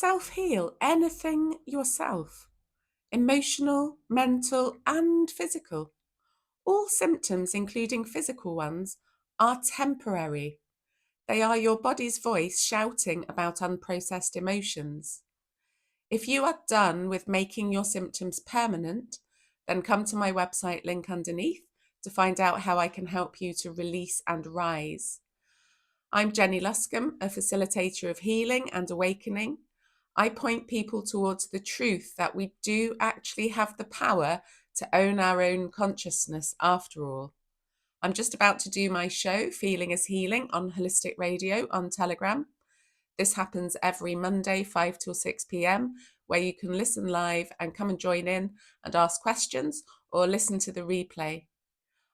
self-heal anything yourself, emotional, mental, and physical. All symptoms, including physical ones, are temporary. They are your body's voice shouting about unprocessed emotions. If you are done with making your symptoms permanent, then come to my website link underneath to find out how I can help you to release and rise. I'm Jenny Luscombe, a facilitator of healing and awakening. I point people towards the truth that we do actually have the power to own our own consciousness after all. I'm just about to do my show, Feeling is Healing, on Holistic Radio on Telegram. This happens every Monday, 5 till 6 p.m, where you can listen live and come and join in and ask questions or listen to the replay.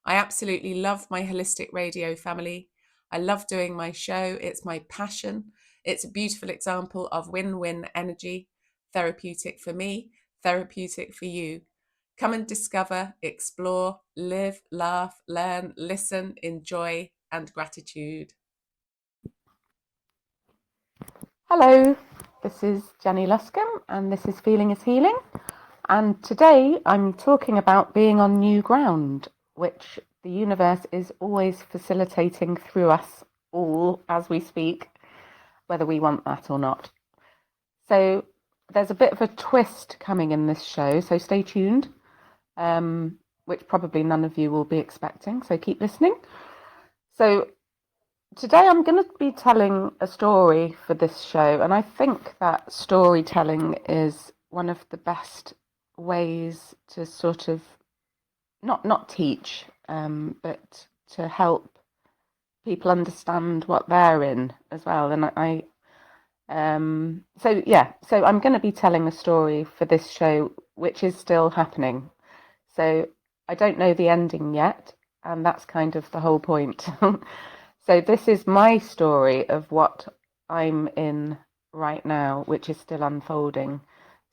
I absolutely love my Holistic Radio family. I love doing my show. It's my passion. It's a beautiful example of win-win energy, therapeutic for me, therapeutic for you. Come and discover, explore, live, laugh, learn, listen, enjoy, and gratitude. Hello, this is Jenny Luscombe and this is Feeling is Healing. And today I'm talking about being on new ground, which the universe is always facilitating through us all as we speak, whether we want that or not. So there's a bit of a twist coming in this show, so stay tuned, which probably none of you will be expecting, so keep listening. So today I'm going to be telling a story for this show, and I think that storytelling is one of the best ways to sort of not teach, but to help people understand what they're in as well. And so I'm going to be telling a story for this show, which is still happening. So I don't know the ending yet, and that's kind of the whole point. So this is my story of what I'm in right now, which is still unfolding.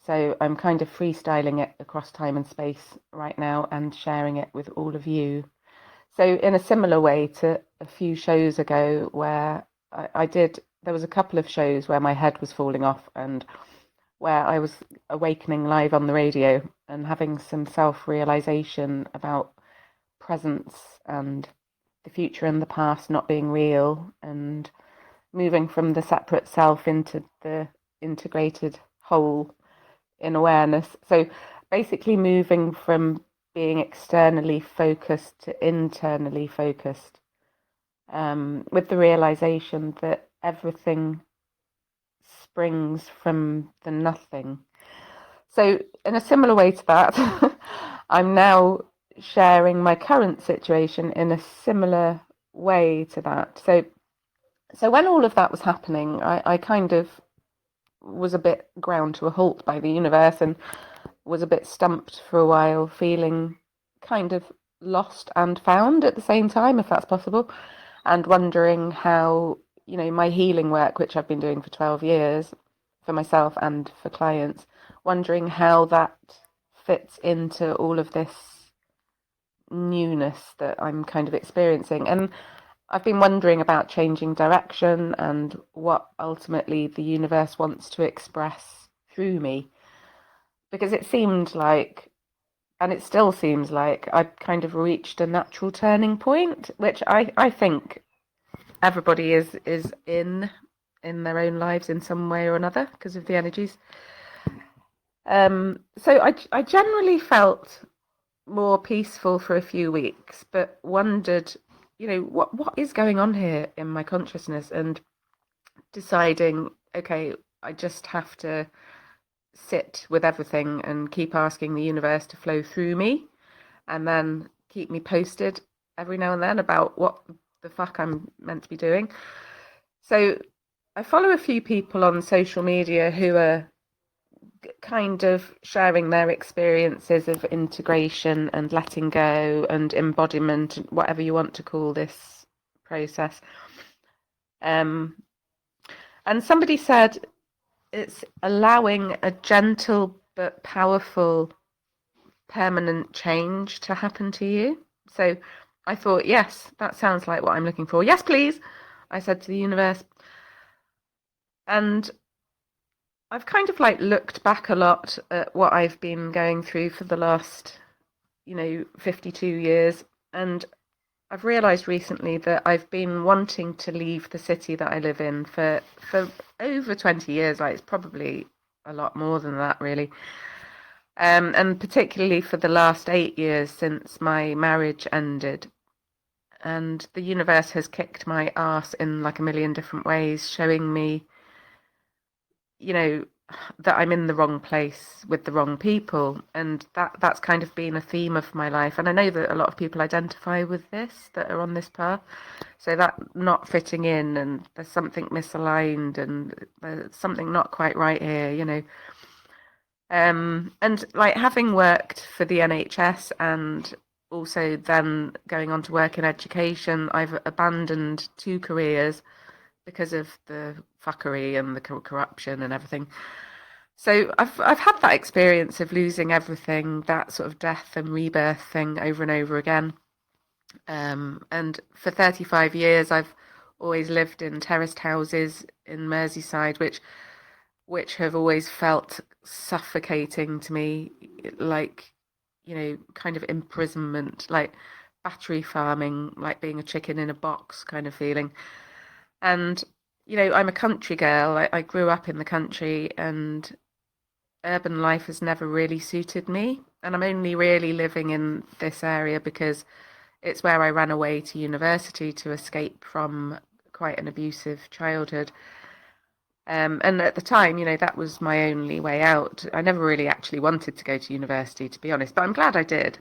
So I'm kind of freestyling it across time and space right now and sharing it with all of you. So in a similar way to a few shows ago where there was a couple of shows where my head was falling off and where I was awakening live on the radio and having some self-realization about presence and the future and the past not being real, and moving from the separate self into the integrated whole in awareness. So basically moving from being externally focused to internally focused, with the realization that everything springs from the nothing. So in a similar way to that, I'm now sharing my current situation in a similar way to that. So when all of that was happening, I kind of was a bit ground to a halt by the universe and was a bit stumped for a while, feeling kind of lost and found at the same time, if that's possible, and wondering how, my healing work, which I've been doing for 12 years for myself and for clients, wondering how that fits into all of this newness that I'm kind of experiencing. And I've been wondering about changing direction and what ultimately the universe wants to express through me, because it seemed like, and it still seems like, I'd kind of reached a natural turning point, which I think everybody is in their own lives in some way or another because of the energies. So I generally felt more peaceful for a few weeks, but wondered, what is going on here in my consciousness, and deciding, okay, I just have to sit with everything and keep asking the universe to flow through me, and then keep me posted every now and then about what the fuck I'm meant to be doing. So I follow a few people on social media who are kind of sharing their experiences of integration and letting go and embodiment, whatever you want to call this process. And somebody said it's allowing a gentle but powerful permanent change to happen to you. So I thought, yes, that sounds like what I'm looking for. Yes, please, I said to the universe. And I've kind of like looked back a lot at what I've been going through for the last, 52 years. And I've realised recently that I've been wanting to leave the city that I live in for over 20 years. Like, it's probably a lot more than that, really. And particularly for the last 8 years since my marriage ended. And the universe has kicked my ass in like a million different ways, showing me, you know, that I'm in the wrong place with the wrong people. And that's kind of been a theme of my life. And I know that a lot of people identify with this, that are on this path. So that not fitting in, and there's something misaligned, and there's something not quite right here. And like, having worked for the NHS and also then going on to work in education, I've abandoned 2 careers because of the fuckery and the corruption and everything. So I've had that experience of losing everything, that sort of death and rebirth thing over and over again. And for 35 years, I've always lived in terraced houses in Merseyside, which have always felt suffocating to me, like, kind of imprisonment, like battery farming, like being a chicken in a box kind of feeling. And, I'm a country girl. I grew up in the country, and urban life has never really suited me. And I'm only really living in this area because it's where I ran away to university to escape from quite an abusive childhood. And at the time, that was my only way out. I never really actually wanted to go to university, to be honest, but I'm glad I did.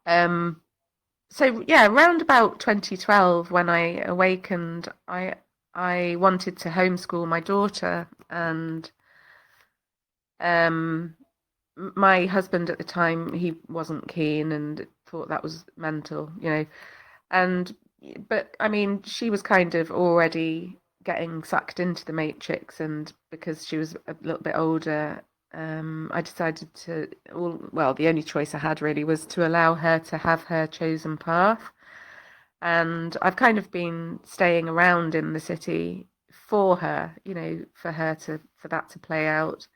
So yeah, around about 2012, when I awakened, I wanted to homeschool my daughter, and my husband at the time, he wasn't keen and thought that was mental. And but I mean, she was kind of already getting sucked into the matrix, and because she was a little bit older, I decided well, the only choice I had really was to allow her to have her chosen path. And I've kind of been staying around in the city for her, for that to play out.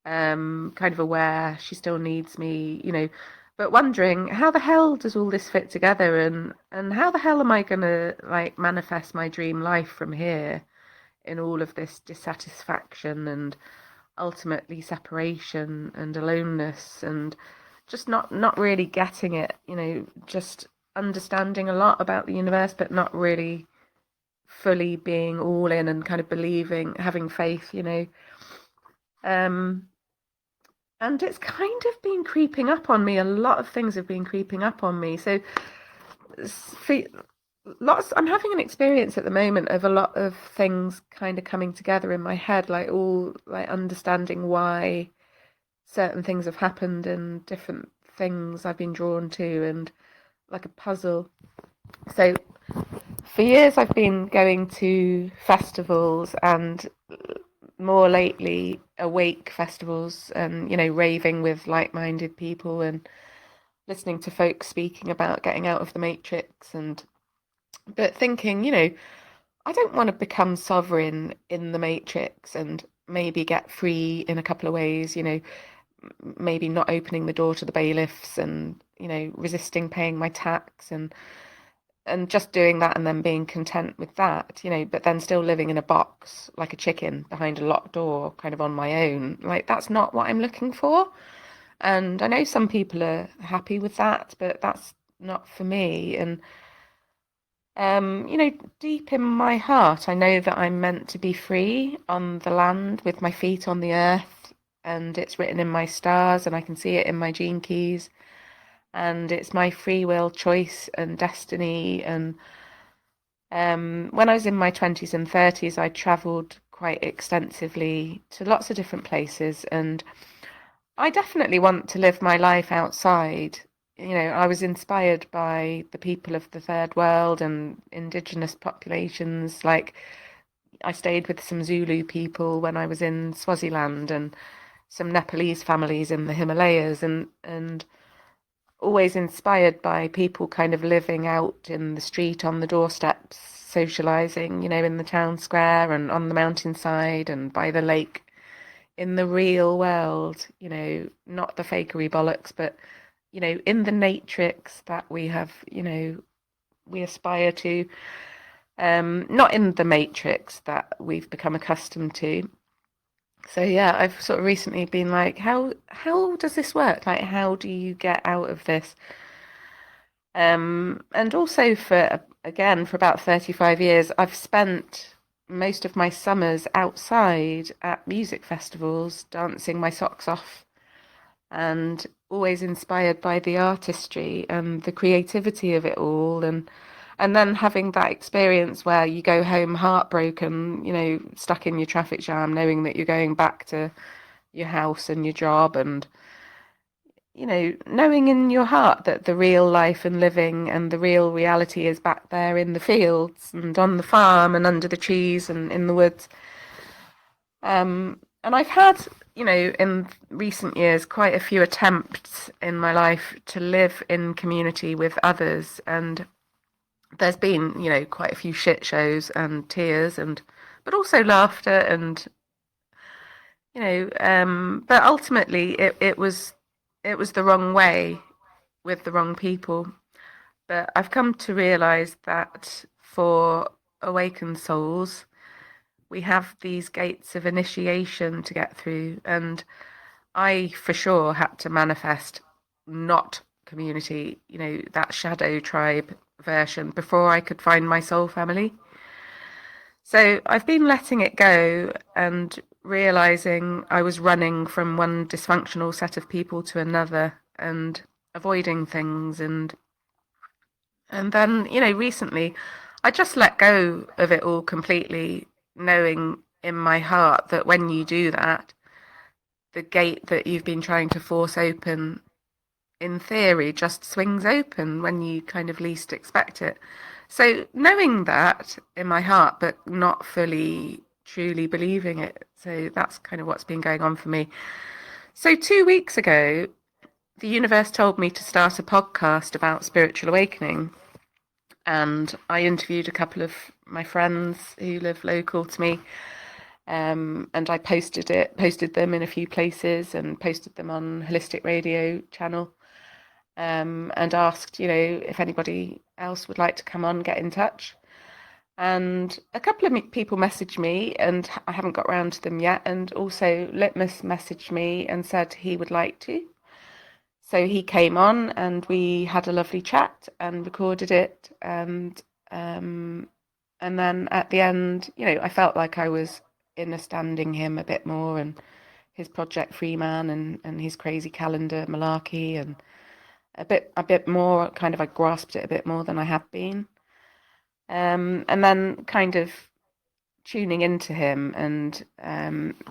Kind of aware she still needs me, but wondering, how the hell does all this fit together, and how the hell am I gonna like manifest my dream life from here in all of this dissatisfaction and ultimately separation and aloneness, and just not really getting it, just understanding a lot about the universe, but not really fully being all in and kind of believing, having faith. And it's kind of been creeping up on me. A lot of things have been creeping up on me. So I'm having an experience at the moment of a lot of things kind of coming together in my head, like all like understanding why certain things have happened and different things I've been drawn to, and like a puzzle. So for years I've been going to festivals, and more lately awake festivals, and raving with like-minded people and listening to folks speaking about getting out of the matrix, and but thinking, I don't want to become sovereign in the matrix and maybe get free in a couple of ways, maybe not opening the door to the bailiffs, and resisting paying my tax, and just doing that and then being content with that, but then still living in a box like a chicken behind a locked door, kind of on my own. Like, that's not what I'm looking for. And I know some people are happy with that, but that's not for me. And deep in my heart, I know that I'm meant to be free on the land with my feet on the earth, and it's written in my stars, and I can see it in my gene keys, and it's my free will, choice, and destiny. And when I was in my 20s and 30s, I travelled quite extensively to lots of different places, and I definitely want to live my life outside. I was inspired by the people of the third world and indigenous populations. Like, I stayed with some Zulu people when I was in Swaziland, and some Nepalese families in the Himalayas, and always inspired by people kind of living out in the street on the doorsteps, socializing, in the town square and on the mountainside and by the lake in the real world, not the fakery bollocks, but, in the matrix that we have, we aspire to, not in the matrix that we've become accustomed to. So yeah, I've sort of recently been like, how does this work? Like, how do you get out of this? And also for about 35 years, I've spent most of my summers outside at music festivals, dancing my socks off, and always inspired by the artistry and the creativity of it all, and then having that experience where you go home heartbroken, stuck in your traffic jam, knowing that you're going back to your house and your job, and knowing in your heart that the real life and living and the real reality is back there in the fields and on the farm and under the trees and in the woods. And I've had, in recent years, quite a few attempts in my life to live in community with others. And there's been, quite a few shit shows and tears but also laughter and, but ultimately it was the wrong way with the wrong people. But I've come to realize that for awakened souls, we have these gates of initiation to get through. And I, for sure, had to manifest not community, that shadow tribe version before I could find my soul family. So I've been letting it go and realizing I was running from one dysfunctional set of people to another and avoiding things. And then, recently I just let go of it all completely, knowing in my heart that when you do that, the gate that you've been trying to force open, in theory, just swings open when you kind of least expect it. So knowing that in my heart, but not fully, truly believing it. So that's kind of what's been going on for me. So 2 weeks ago, the universe told me to start a podcast about spiritual awakening. And I interviewed a couple of my friends who live local to me. And I posted them in a few places and posted them on Holistic Radio channel. And asked, if anybody else would like to come on, get in touch. And a couple of people messaged me, and I haven't got around to them yet. And also Litmus messaged me and said he would like to. So he came on and we had a lovely chat and recorded it. And then at the end, I felt like I was understanding him a bit more, and his Project Freeman and his crazy calendar malarkey, and a bit more kind of, I grasped it a bit more than I had been. And then kind of tuning into him, and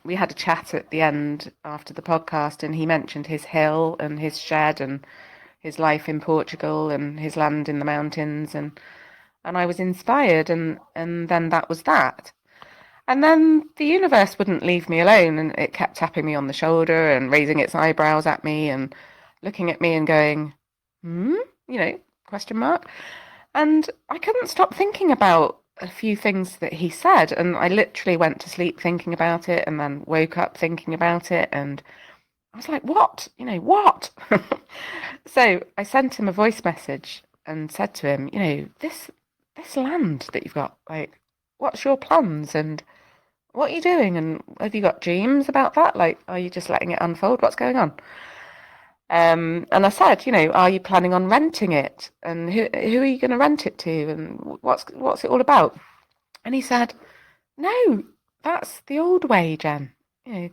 we had a chat at the end after the podcast, and he mentioned his hill and his shed and his life in Portugal and his land in the mountains, and I was inspired, and then that was that. And then the universe wouldn't leave me alone, and it kept tapping me on the shoulder and raising its eyebrows at me and looking at me and going, question mark. And I couldn't stop thinking about a few things that he said, and I literally went to sleep thinking about it and then woke up thinking about it, and I was like, what? What? So I sent him a voice message and said to him, this land that you've got, like, what's your plans and what are you doing, and have you got dreams about that? Like, are you just letting it unfold? What's going on? And I said, are you planning on renting it? And who are you going to rent it to? And what's it all about? And he said, no, that's the old way, Jen. And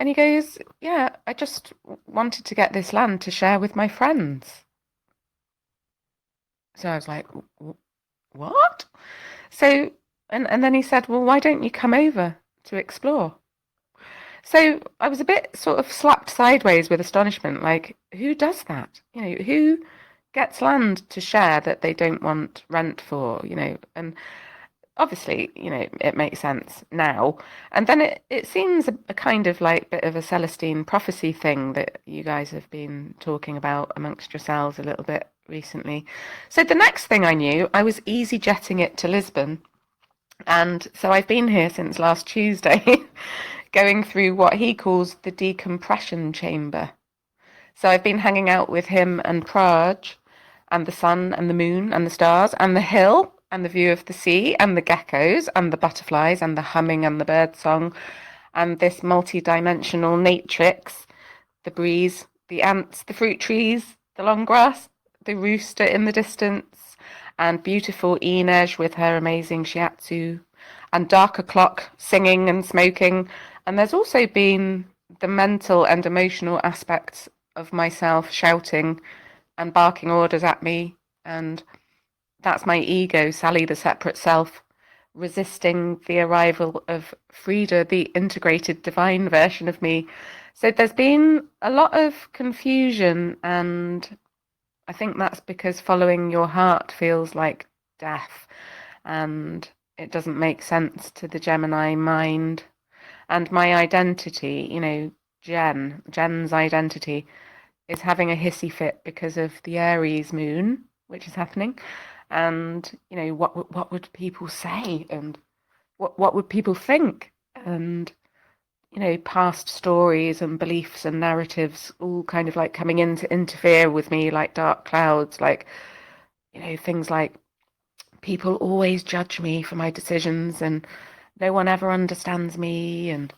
he goes, yeah, I just wanted to get this land to share with my friends. So I was like, what? So, and then he said, well, why don't you come over to explore? So I was a bit sort of slapped sideways with astonishment, like, who does that? Who gets land to share that they don't want rent for, and obviously, it makes sense now. And then it seems a kind of like bit of a Celestine prophecy thing that you guys have been talking about amongst yourselves a little bit recently. So the next thing I knew, I was easy jetting it to Lisbon. And so I've been here since last Tuesday, going through what he calls the decompression chamber. So I've been hanging out with him and Praj, and the sun and the moon and the stars and the hill and the view of the sea and the geckos and the butterflies and the humming and the bird song and this multi-dimensional matrix, the breeze, the ants, the fruit trees, the long grass, the rooster in the distance, and beautiful Inej with her amazing shiatsu, and darker clock singing and smoking. And there's also been the mental and emotional aspects of myself shouting and barking orders at me, and that's my ego, Sally the separate self, resisting the arrival of Frida, the integrated divine version of me. So there's been a lot of confusion, and I think that's because following your heart feels like death, and it doesn't make sense to the Gemini mind. And my identity, Jen's identity, is having a hissy fit because of the Aries moon, which is happening. And, what would people say? And what would people think? And, past stories and beliefs and narratives all kind of like coming in to interfere with me like dark clouds, like, things like people always judge me for my decisions and no one ever understands me. And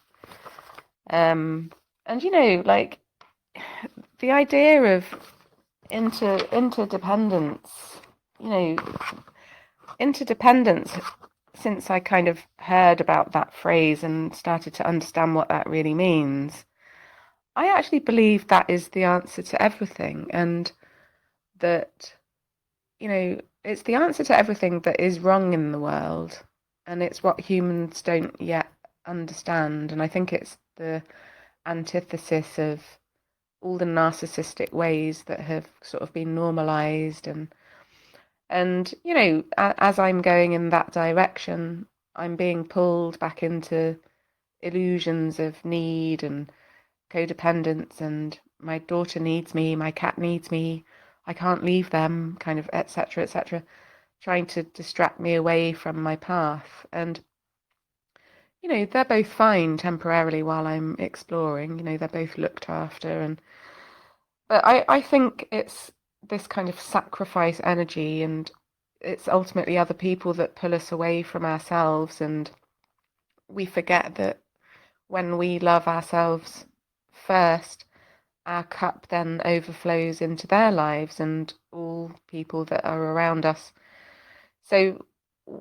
like the idea of interdependence, interdependence, since I kind of heard about that phrase and started to understand what that really means, I actually believe that is the answer to everything, and that, it's the answer to everything that is wrong in the world, and it's what humans don't yet understand. And I think it's the antithesis of all the narcissistic ways that have sort of been normalized. And as I'm going in that direction, I'm being pulled back into illusions of need and codependence, and my daughter needs me, my cat needs me, I can't leave them, kind of, etc., trying to distract me away from my path. And they're both fine temporarily while I'm exploring. They're both looked after, but I think it's this kind of sacrifice energy, and it's ultimately other people that pull us away from ourselves, and we forget that when we love ourselves first, our cup then overflows into their lives and all people that are around us. So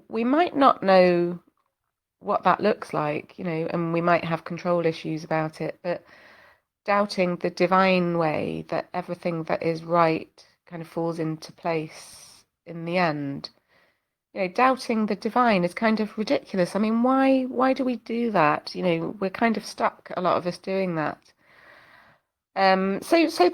we might not know what that looks like, and we might have control issues about it, but doubting the divine way that everything that is right kind of falls into place in the end. Doubting the divine is kind of ridiculous. I mean, why do we do that? We're kind of stuck, a lot of us, doing that. So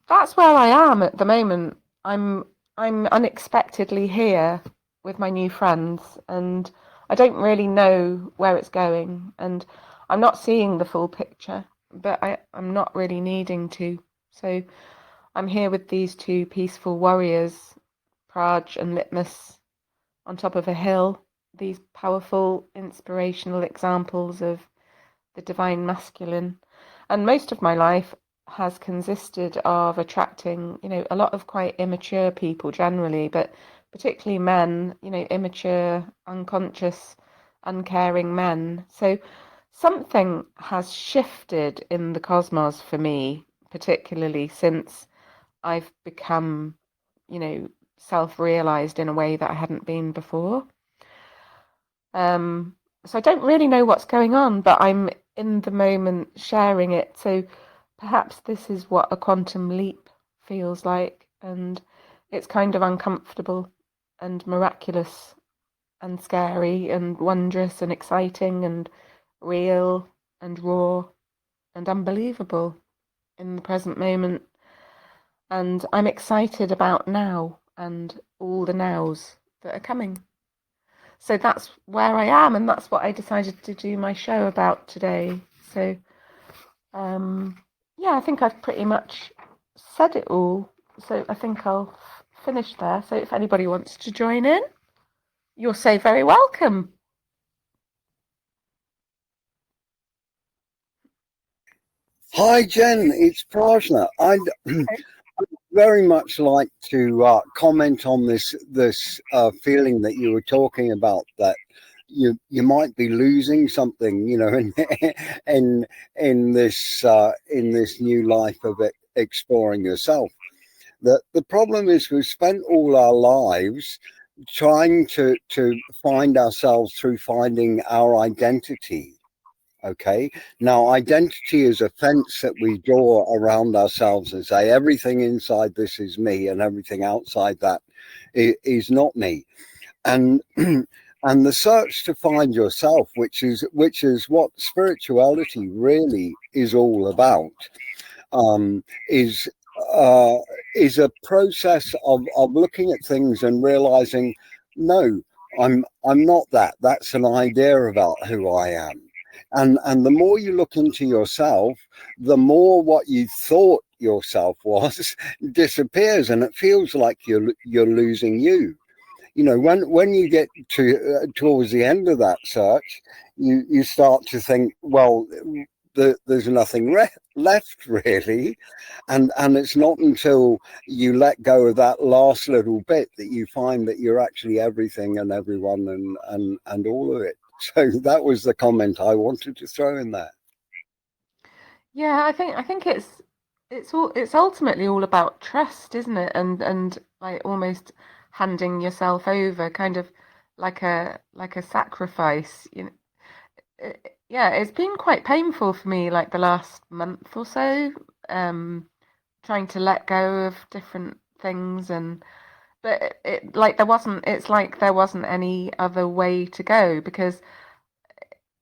that's where I am at the moment. I'm unexpectedly here with my new friends, and I don't really know where it's going, and I'm not seeing the full picture, but I'm not really needing to. So I'm here with these two peaceful warriors, Praj and Litmus, on top of a hill, these powerful, inspirational examples of the divine masculine. And most of my life has consisted of attracting, a lot of quite immature people generally, but particularly men, immature, unconscious, uncaring men. So something has shifted in the cosmos for me, particularly since I've become, self-realized in a way that I hadn't been before. So I don't really know what's going on, but I'm in the moment sharing it. So perhaps this is what a quantum leap feels like, and it's kind of uncomfortable and miraculous and scary and wondrous and exciting and real and raw and unbelievable in the present moment. And I'm excited about now and all the nows that are coming. So that's where I am, and that's what I decided to do my show about today. So, I think I've pretty much said it all. So I think I'll finish there. So if anybody wants to join in, you're so very welcome. Hi, Jen. It's Prajna. I'd very much like to comment on this feeling that you were talking about, that you might be losing something, in in this new life of exploring yourself. The problem is we've spent all our lives trying to find ourselves through finding our identity. Okay. Now, identity is a fence that we draw around ourselves and say everything inside this is me and everything outside that is not me. And and the search to find yourself, which is what spirituality really is all about, um, is uh, is a process of looking at things and realizing, no, I'm not that. That's an idea about who I am. And the more you look into yourself, the more what you thought yourself was disappears, and it feels like you're losing you. When you get to towards the end of that search, you start to think, well, there's nothing left really, and it's not until you let go of that last little bit that you find that you're actually everything and everyone and all of it. So that was the comment I wanted to throw in there. Yeah, I think it's ultimately all about trust, isn't it? And like almost handing yourself over, kind of like a sacrifice. Yeah, it's been quite painful for me, like the last month or so, trying to let go of different things, and but it like there wasn't. It's like there wasn't any other way to go because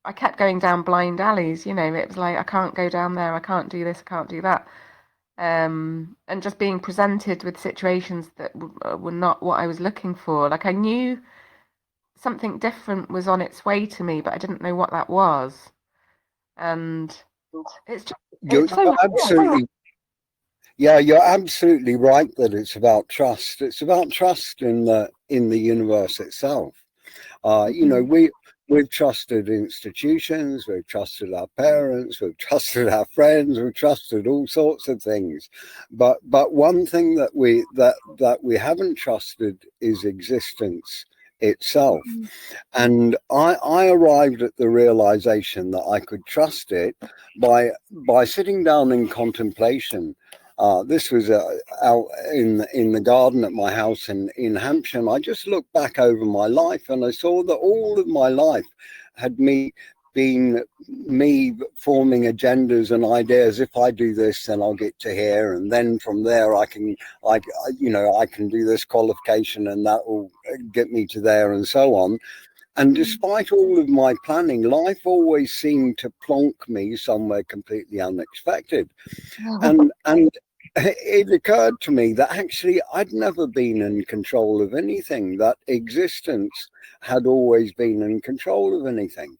I kept going down blind alleys. It was like I can't go down there, I can't do this, I can't do that. And just being presented with situations that were not what I was looking for. Like I knew something different was on its way to me, but I didn't know what that was. And it's just You're, it's so you're absolutely Yeah, you're absolutely right that it's about trust. It's about trust in the universe itself. Mhm. We've trusted institutions, we've trusted our parents, we've trusted our friends, we've trusted all sorts of things. But one thing that we haven't trusted is existence itself. And I arrived at the realization that I could trust it by sitting down in contemplation. This was out in the garden at my house in Hampshire. And I just looked back over my life and I saw that all of my life had been me forming agendas and ideas. If I do this, then I'll get to here, and then from there I can do this qualification, and that will get me to there, and so on. And despite all of my planning, life always seemed to plonk me somewhere completely unexpected. And it occurred to me that actually I'd never been in control of anything, that existence had always been in control of anything.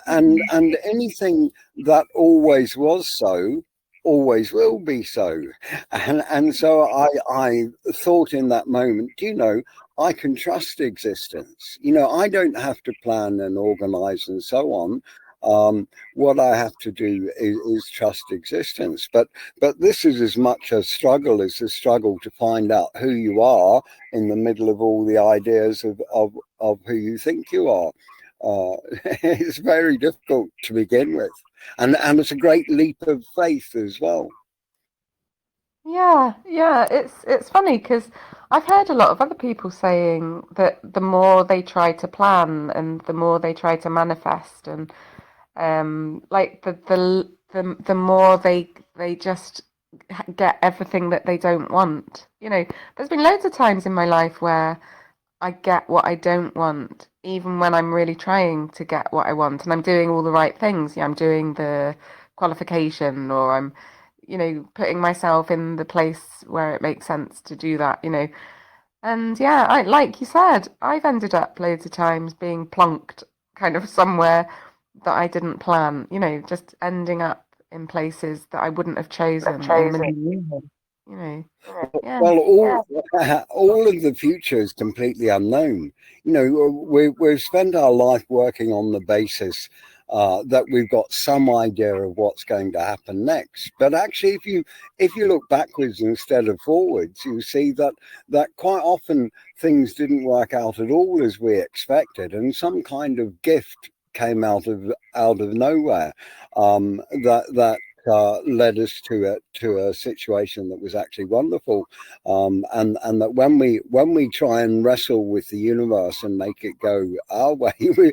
And anything that always was so always will be so. And so I thought in that moment, I can trust existence. I don't have to plan and organize and so on. What I have to do is trust existence. But this is as much a struggle as the struggle to find out who you are in the middle of all the ideas of who you think you are. It's very difficult to begin with, and it's a great leap of faith as well. Yeah. It's funny because I've heard a lot of other people saying that the more they try to plan and the more they try to manifest, and like the more they just get everything that they don't want. There's been loads of times in my life where I get what I don't want, even when I'm really trying to get what I want, and I'm doing all the right things. I'm doing the qualification, or I'm, putting myself in the place where it makes sense to do that. And yeah, like you said, I've ended up loads of times being plunked kind of somewhere that I didn't plan, just ending up in places that I wouldn't have chosen in a million years. you know. Yeah. Well, all of the future is completely unknown. We've spent our life working on the basis that we've got some idea of what's going to happen next. But actually, if you look backwards instead of forwards, you see that quite often things didn't work out at all as we expected, and some kind of gift came out of nowhere, that led us to a situation that was actually wonderful, and that when we try and wrestle with the universe and make it go our way, we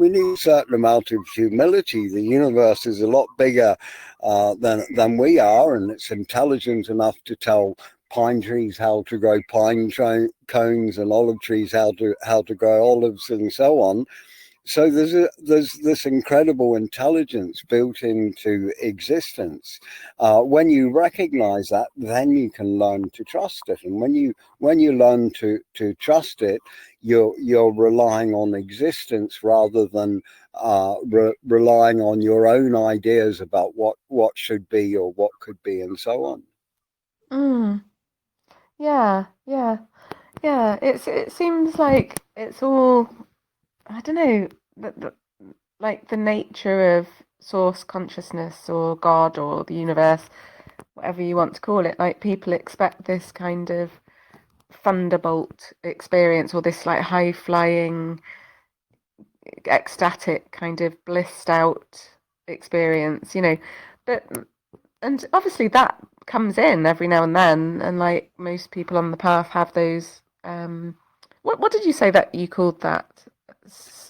need a certain amount of humility. The universe is a lot bigger than we are, and it's intelligent enough to tell pine trees how to grow cones, and olive trees how to grow olives, and so on. So there's this incredible intelligence built into existence. When you recognize that, then you can learn to trust it. And when you learn to trust it, you're relying on existence rather than relying on your own ideas about what should be or what could be, and so on. Mm. Yeah, yeah, yeah. It seems like it's all, I don't know, like the nature of source consciousness or God or the universe, whatever you want to call it. Like people expect this kind of thunderbolt experience or this like high flying, ecstatic kind of blissed out experience, But and obviously that comes in every now and then, and like most people on the path have those. What did you say that you called that?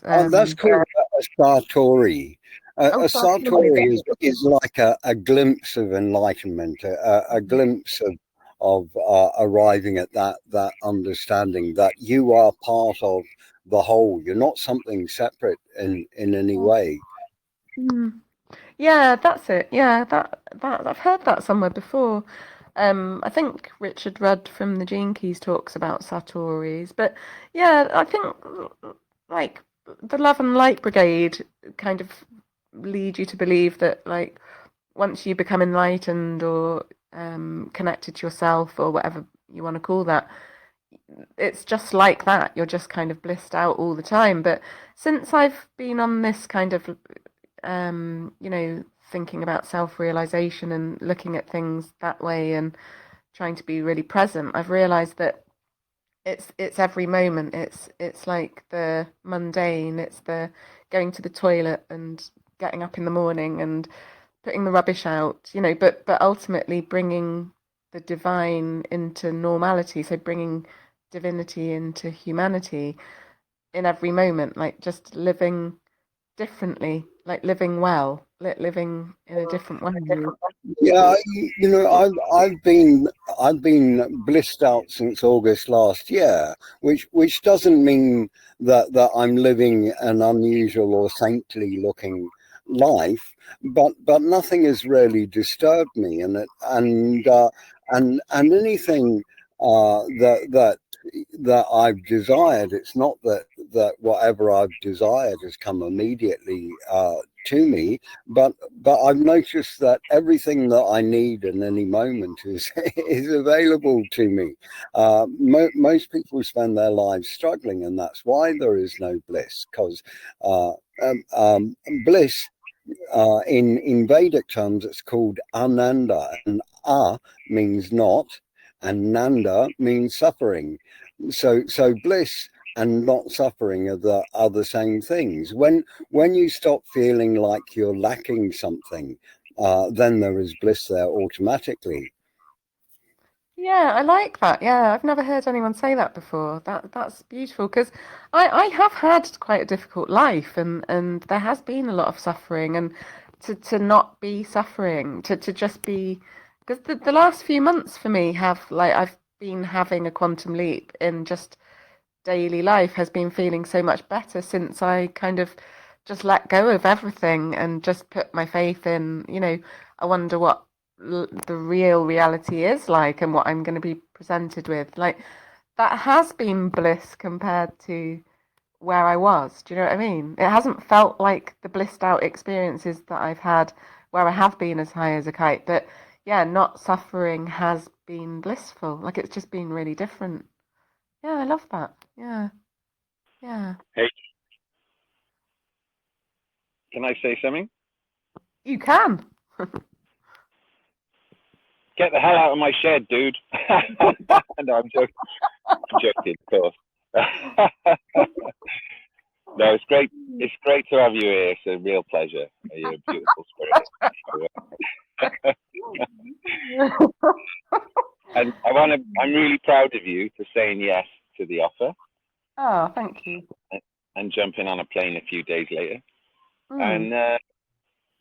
That's called a Sartori. Oh, A sorry. Sartori is like a glimpse of enlightenment, a glimpse of arriving at that understanding that you are part of the whole. You're not something separate in any way. Mm. Yeah, that's it. Yeah, that I've heard that somewhere before. I think Richard Rudd from the Gene Keys talks about Satori's, but yeah, I think like the Love and Light Brigade kind of lead you to believe that like once you become enlightened or connected to yourself or whatever you want to call that, it's just like that. You're just kind of blissed out all the time. But since I've been on this kind of thinking about self-realization and looking at things that way and trying to be really present, I've realized that it's every moment. It's like the mundane. It's the going to the toilet and getting up in the morning and putting the rubbish out, but ultimately bringing the divine into normality. So bringing divinity into humanity in every moment, like just living differently, like living well, living in a different way. Yeah, I've been blissed out since August last year, which doesn't mean that I'm living an unusual or saintly looking life, but nothing has really disturbed me, and anything that I've desired. It's not that whatever I've desired has come immediately to me, but I've noticed that everything that I need in any moment is is available to me. Most people spend their lives struggling, and that's why there is no bliss. Because uh, bliss, in Vedic terms, it's called ananda, and means not, and nanda means suffering. So bliss and not suffering are the same things. When you stop feeling like you're lacking something, then there is bliss there automatically. Yeah, I like that. Yeah, I've never heard anyone say that before. That's beautiful because I have had quite a difficult life and there has been a lot of suffering and to not be suffering, to just be because the last few months for me have like I've been having a quantum leap in just daily life has been feeling so much better since I kind of just let go of everything and just put my faith in, I wonder what the real reality is like and what I'm going to be presented with. Like that has been bliss compared to where I was. Do you know what I mean? It hasn't felt like the blissed out experiences that I've had where I have been as high as a kite, but yeah, not suffering has been blissful. Like it's just been really different. Yeah, I love that. Yeah. Yeah. Hey, can I say something? You can. Get the hell out of my shed, dude. No, I'm joking. I'm joking, of course. No, it's great. It's great to have you here. It's a real pleasure. You're a beautiful spirit. And I'm really proud of you for saying yes to the offer. Oh, thank you. And jumping on a plane a few days later. Mm.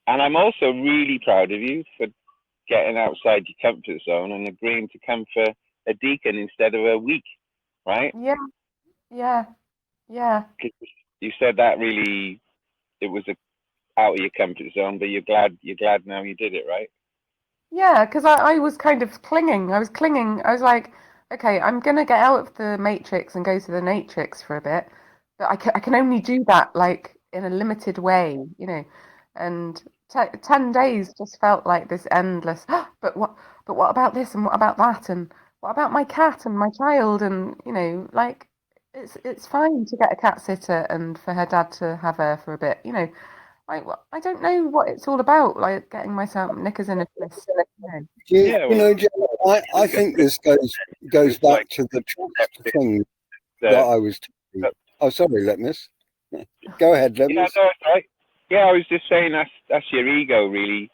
And I'm also really proud of you for getting outside your comfort zone and agreeing to come for a deacon instead of a week, right? Yeah. Yeah. Yeah. 'Cause you said that really, it was out of your comfort zone, but you're glad now you did it, right? Yeah, because I was kind of clinging. I was clinging. I was like, okay, I'm gonna get out of the matrix and go to the matrix for a bit, but I can only do that like in a limited way, you know. And 10 days just felt like this endless. But what about this and what about that and what about my cat and my child and you know like it's fine to get a cat sitter and for her dad to have her for a bit, you know. I don't know what it's all about, like getting myself knickers in a twist. You know. Yeah, well, Jen, I think this goes it's like back to the trust thing that the, I was talking. Oh, sorry, Litmus. Go ahead, yeah, Litmus. no, it's right. Yeah, I was just saying that's your ego really,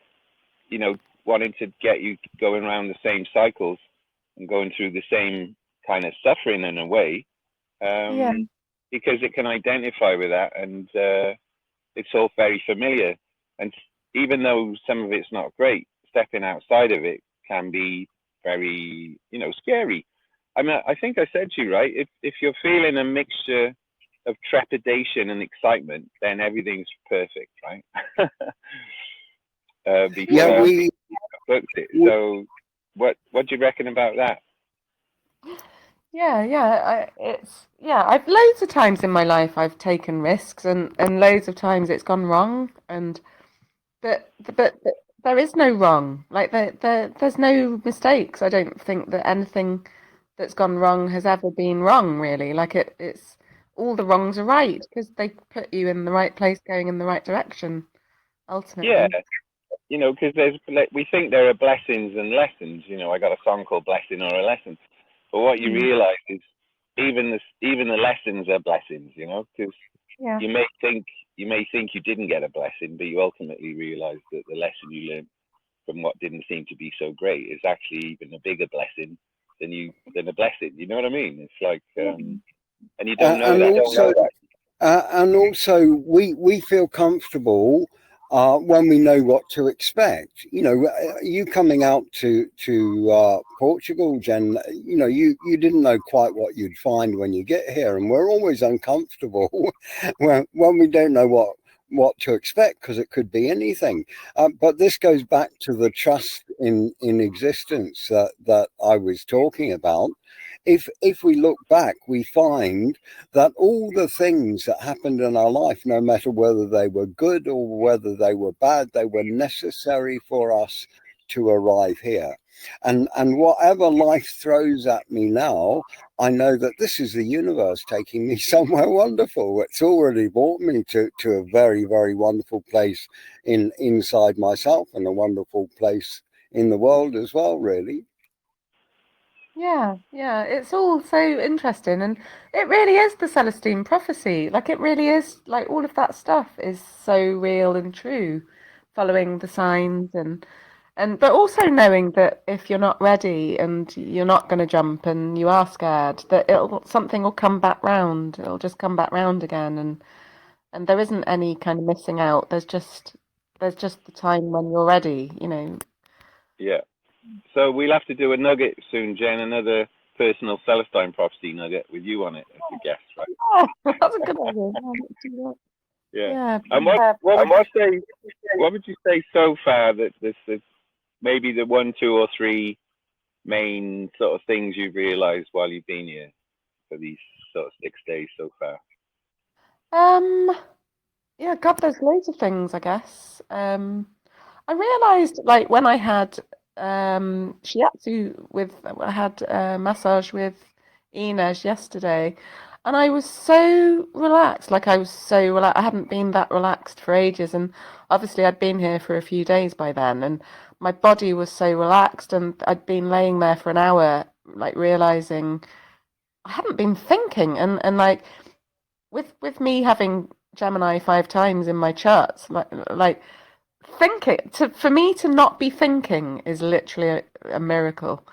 you know, wanting to get you going around the same cycles and going through the same kind of suffering in a way, Yeah. because it can identify with that, and it's all very familiar. And even though some of it's not great, stepping outside of it can be very, you know, scary. I mean, I think I said to you, right? If you're feeling a mixture of trepidation and excitement, then everything's perfect, right? Yeah, Before I booked it. So, what do you reckon about that? Yeah. I've loads of times in my life I've taken risks and loads of times it's gone wrong and but there is no wrong. Like there's no mistakes. I don't think that anything that's gone wrong has ever been wrong, really. Like it's all the wrongs are right because they put you in the right place, going in the right direction, Yeah, ultimately. you know, because we think there are blessings and lessons. You know, I got a song called "Blessing or a Lesson," but what you Mm. realize is even the lessons are blessings. You know, because Yeah. you may think you didn't get a blessing, but you ultimately realize that the lesson you learned from what didn't seem to be so great is actually even a bigger blessing than a blessing. You know what I mean? It's like, Yeah. and you don't know and that. also, we feel comfortable when we know what to expect. You know, you coming out to Portugal, Jen. You know, you didn't know quite what you'd find when you get here, and we're always uncomfortable when we don't know what to expect because it could be anything. But this goes back to the trust in existence that I was talking about. If we look back, we find that all the things that happened in our life, no matter whether they were good or whether they were bad, they were necessary for us to arrive here. And whatever life throws at me now, I know that this is the universe taking me somewhere wonderful. It's already brought me to a very, very wonderful place inside myself and a wonderful place in the world as well, really. Yeah, it's all so interesting, and it really is the Celestine prophecy. Like it really is, like all of that stuff is so real and true, following the signs and but also knowing that if you're not ready and you're not going to jump and you are scared, that it'll something will come back round. It'll just come back round again, and there isn't any kind of missing out. There's just the time when you're ready, you know. Yeah. So we'll have to do a nugget soon, Jen. Another personal Celestine prophecy nugget with you on it as the guest, right? Yeah, that's a good idea. Yeah, let's do that. Yeah. Yeah, And what would you say so far that this maybe the one, two, or three main sort of things you've realized while you've been here for these sort of 6 days so far? Um, yeah, God, there's loads of things, I guess. I realized, like, when I had I had a massage with Inez yesterday, and I was so relaxed. Like I was so relaxed. I hadn't been that relaxed for ages, and obviously I'd been here for a few days by then, and my body was so relaxed, and I'd been laying there for an hour, like realizing I hadn't been thinking, and like with me having Gemini 5 times in my charts, like thinking for me to not be thinking is literally a miracle.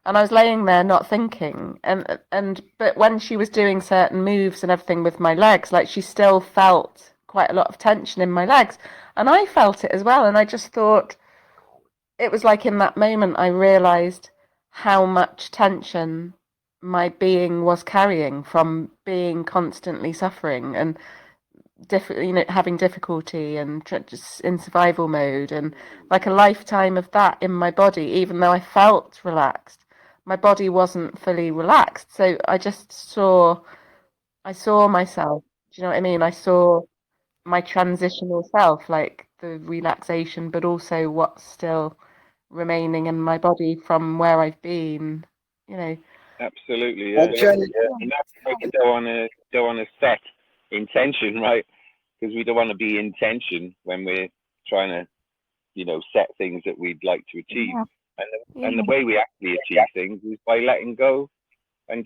And I was laying there not thinking, and but when she was doing certain moves and everything with my legs, like she still felt quite a lot of tension in my legs, and I felt it as well. And I just thought it was like in that moment I realized how much tension my being was carrying from being constantly suffering and having difficulty and just in survival mode, and like a lifetime of that in my body. Even though I felt relaxed, my body wasn't fully relaxed. So I saw myself. Do you know what I mean? I saw my transitional self, like the relaxation, but also what's still remaining in my body from where I've been. You know. Absolutely, Uh, yeah. Jen, And that's why we don't want to set intention, right? Because we don't want to be in tension when we're trying to, set things that we'd like to achieve. Yeah. And the way we actually achieve things is by letting go and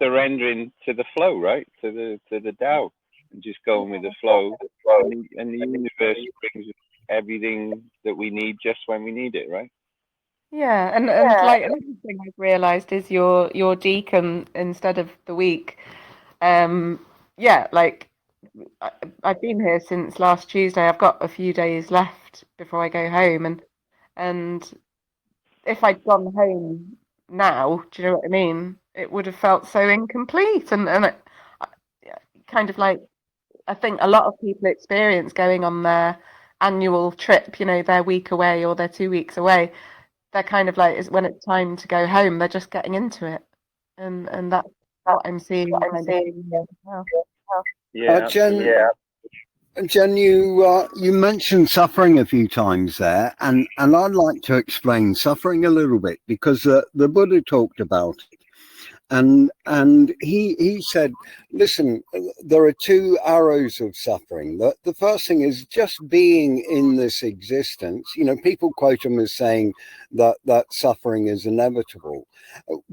surrendering to the flow, right? To the Tao, and just going with the flow. And the universe brings everything that we need just when we need it, right? Yeah, and like another thing I've realised is your deacon instead of the week. Yeah, like I, I've been here since last Tuesday. I've got a few days left before I go home, and if I'd gone home now, do you know what I mean? It would have felt so incomplete, and I- kind of like I think a lot of people experience going on their annual trip. Their week away or their 2 weeks away. They're kind of like, is when it's time to go home, they're just getting into it, and that's what I'm seeing kind of here as well. Yeah, Jen, absolutely. Jen, you mentioned suffering a few times there, and I'd like to explain suffering a little bit because the Buddha talked about it. And he said, listen, there are two arrows of suffering. The first thing is just being in this existence. People quote him as saying that suffering is inevitable.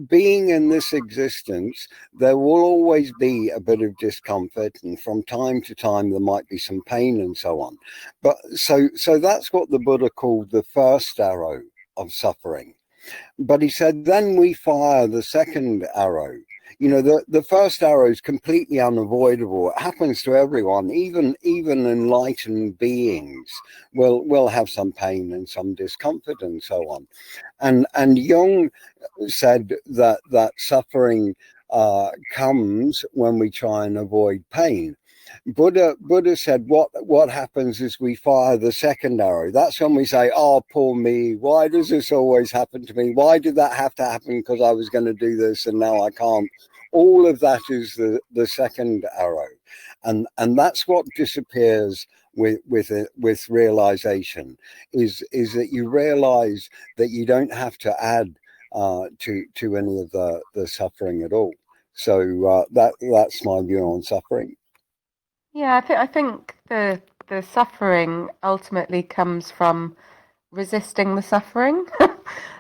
Being in this existence, there will always be a bit of discomfort, and from time to time there might be some pain and so on. But so that's what the Buddha called the first arrow of suffering. But he said, then we fire the second arrow. The first arrow is completely unavoidable. It happens to everyone, even enlightened beings will have some pain and some discomfort and so on. And Jung said that suffering comes when we try and avoid pain. Buddha said what happens is we fire the second arrow. That's when we say, oh, poor me, why does this always happen to me? Why did that have to happen? Because I was going to do this and now I can't. All of that is the second arrow, and that's what disappears with realization is that you realize that you don't have to add to any of the suffering at all. So that's my view on suffering. Yeah, I think the suffering ultimately comes from resisting the suffering.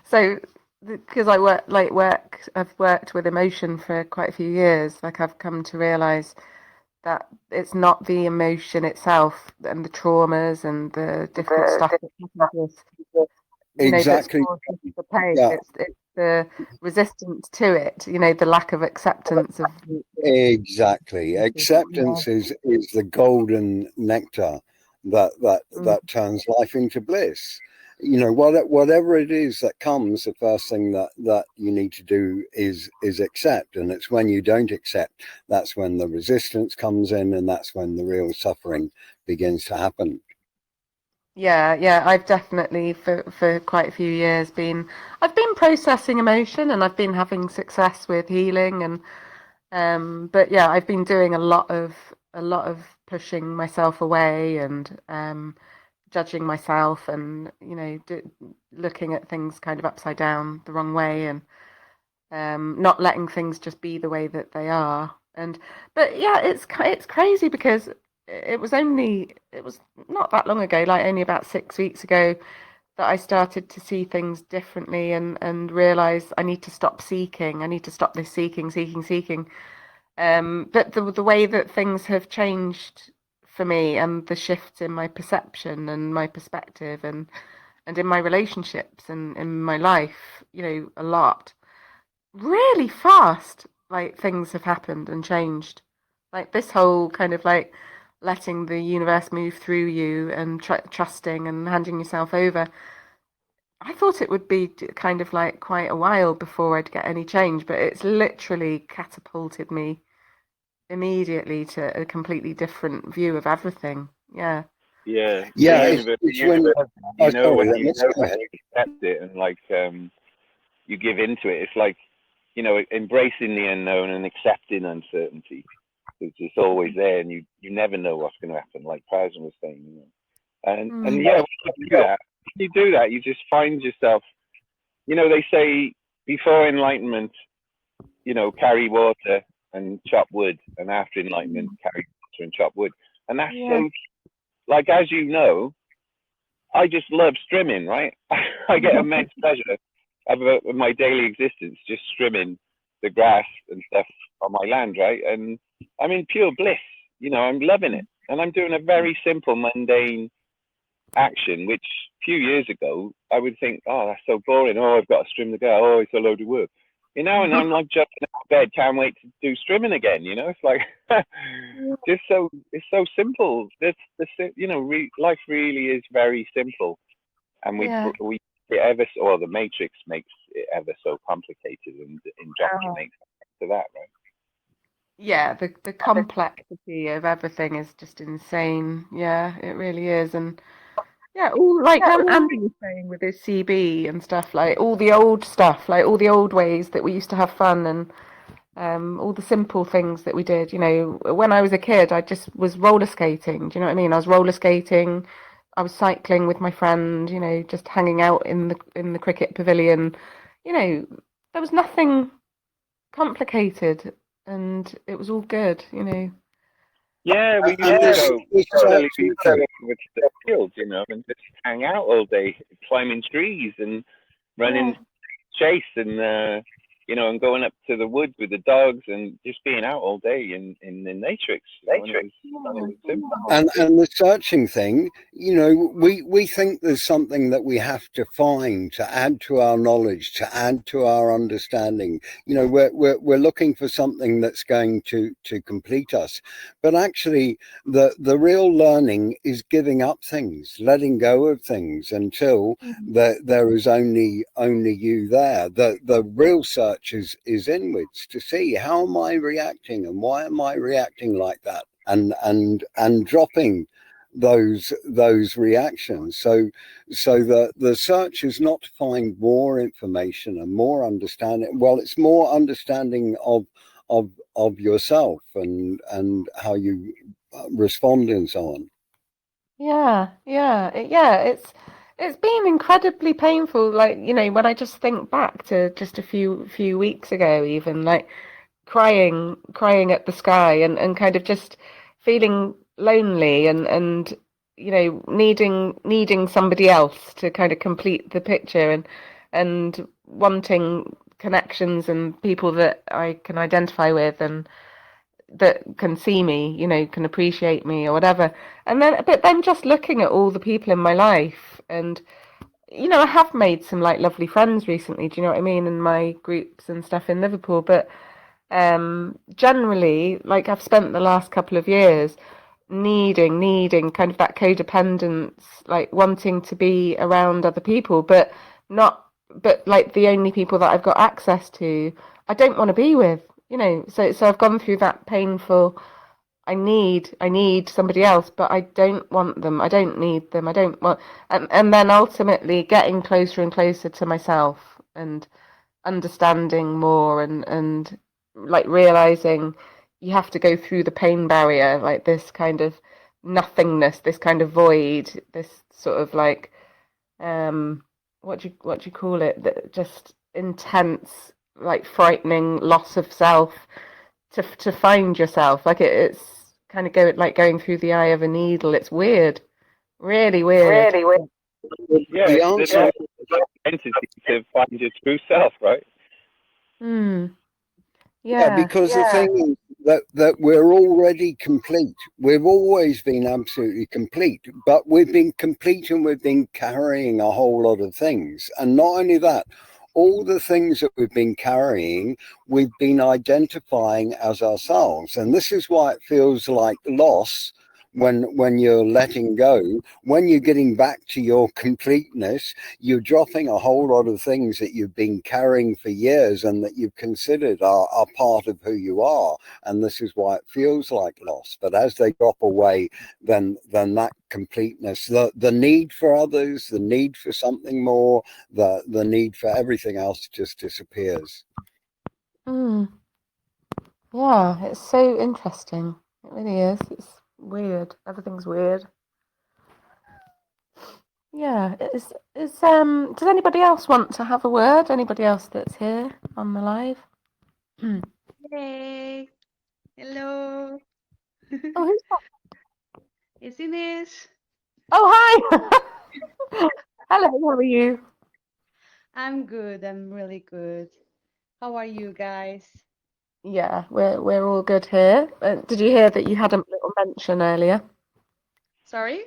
So because I've worked with emotion for quite a few years. Like I've come to realize that it's not the emotion itself and the traumas and the different stuff that happens to us, that's Exactly. causing the pain. Yeah. It's the resistance to it, the lack of acceptance of Exactly. Acceptance is the golden nectar that turns life into bliss. Whatever it is that comes, the first thing that you need to do is accept. And it's when you don't accept, that's when the resistance comes in, and that's when the real suffering begins to happen. Yeah, I've definitely for quite a few years I've been processing emotion, and I've been having success with healing, and but yeah, I've been doing a lot of pushing myself away and judging myself and, looking at things kind of upside down the wrong way, and not letting things just be the way that they are. But yeah, it's crazy because it was not that long ago, like only about 6 weeks ago, that I started to see things differently and realize I need to stop seeking. I need to stop this seeking. But the way that things have changed for me, and the shifts in my perception and my perspective, and in my relationships and in my life, a lot, really fast, like things have happened and changed. Like this whole kind of like letting the universe move through you and trusting and handing yourself over. I thought it would be kind of like quite a while before I'd get any change, but it's literally catapulted me immediately to a completely different view of everything. Yeah. Yeah. Yeah, The it's when universe, sorry, when let's go ahead. you accept it and like you give into it. It's like, embracing the unknown and accepting uncertainty. It's always there, and you never know what's going to happen. Like Pazin was saying, and yeah, when you do that, you just find yourself. They say before enlightenment, carry water and chop wood, and after enlightenment, carry water and chop wood. And that's so, like, as you know, I just love strimming, right? I get immense pleasure of my daily existence, just trimming the grass and stuff on my land, right? And I'm in pure bliss. I'm loving it, and I'm doing a very simple, mundane action, which a few years ago I would think, oh, that's so boring. Oh, I've got to strim the girl. Oh, it's a load of work. And I'm like jumping out of bed, can't wait to do strimming again. It's like it's so simple. Life really is very simple, and we the Matrix makes it ever so complicated and indoctrinates to that, right? Yeah, the complexity of everything is just insane. Yeah, it really is. And yeah, all like Andy was saying with his CB and stuff, like all the old stuff, like all the old ways that we used to have fun, and all the simple things that we did. When I was a kid, I just was roller skating. Do you know what I mean? I was roller skating. I was cycling with my friend. Just hanging out in the cricket pavilion. There was nothing complicated, and it was all good. Yeah, we used to go with the fields, and just hang out all day, climbing trees and running chase, and and going up to the woods with the dogs and just being out all day in the matrix. And the searching thing, we think there's something that we have to find to add to our knowledge, to add to our understanding. We're looking for something that's going to complete us. But actually, the real learning is giving up things, letting go of things until there is only you there. The real search is inwards, to see how am I reacting and why am I reacting like that, and dropping those reactions. So the search is not to find more information and more understanding. Well, it's more understanding of yourself and how you respond and so on. It's been incredibly painful. Like, when I just think back to just a few weeks ago, even like crying at the sky, and kind of just feeling lonely, and needing somebody else to kind of complete the picture, and wanting connections and people that I can identify with, and that can see me, can appreciate me or whatever. But then just looking at all the people in my life, and I have made some like lovely friends recently, do you know what I mean, in my groups and stuff in Liverpool. But generally, like, I've spent the last couple of years needing kind of that codependence, like wanting to be around other people, but like the only people that I've got access to, I don't want to be with. So I've gone through that painful, I need somebody else, but I don't want them. I don't need them. I don't want, and then ultimately getting closer and closer to myself, and understanding more, and like realizing you have to go through the pain barrier, like this kind of nothingness, this kind of void, this sort of like what do you call it? Just intense, like frightening loss of self to find yourself. Like it's kind of going through the eye of a needle. It's weird, really weird. Really, Yeah, the it's answer, the entity to find your true self, right? Hmm. yeah, Yeah. because the thing is that we're already complete. We've always been absolutely complete, but we've been complete and we've been carrying a whole lot of things. And not only that, all the things that we've been carrying, we've been identifying as ourselves. And this is why it feels like loss when you're letting go. When you're getting back to your completeness, you're dropping a whole lot of things that you've been carrying for years and that you've considered are part of who you are. And this is why it feels like loss. But as they drop away, then that completeness, the need for others, the need for something more, the need for everything else just disappears. Hmm. Yeah, it's so interesting. It really is. It's weird. Everything's weird. Yeah. Does anybody else want to have a word? Anybody else that's here on the live? Hey, hello. Oh, who's that? It's Ines. Oh, hi. Hello, how are you? I'm good. I'm really good. How are you guys? Yeah, we're all good here. Did you hear that you had a little mention earlier? Sorry?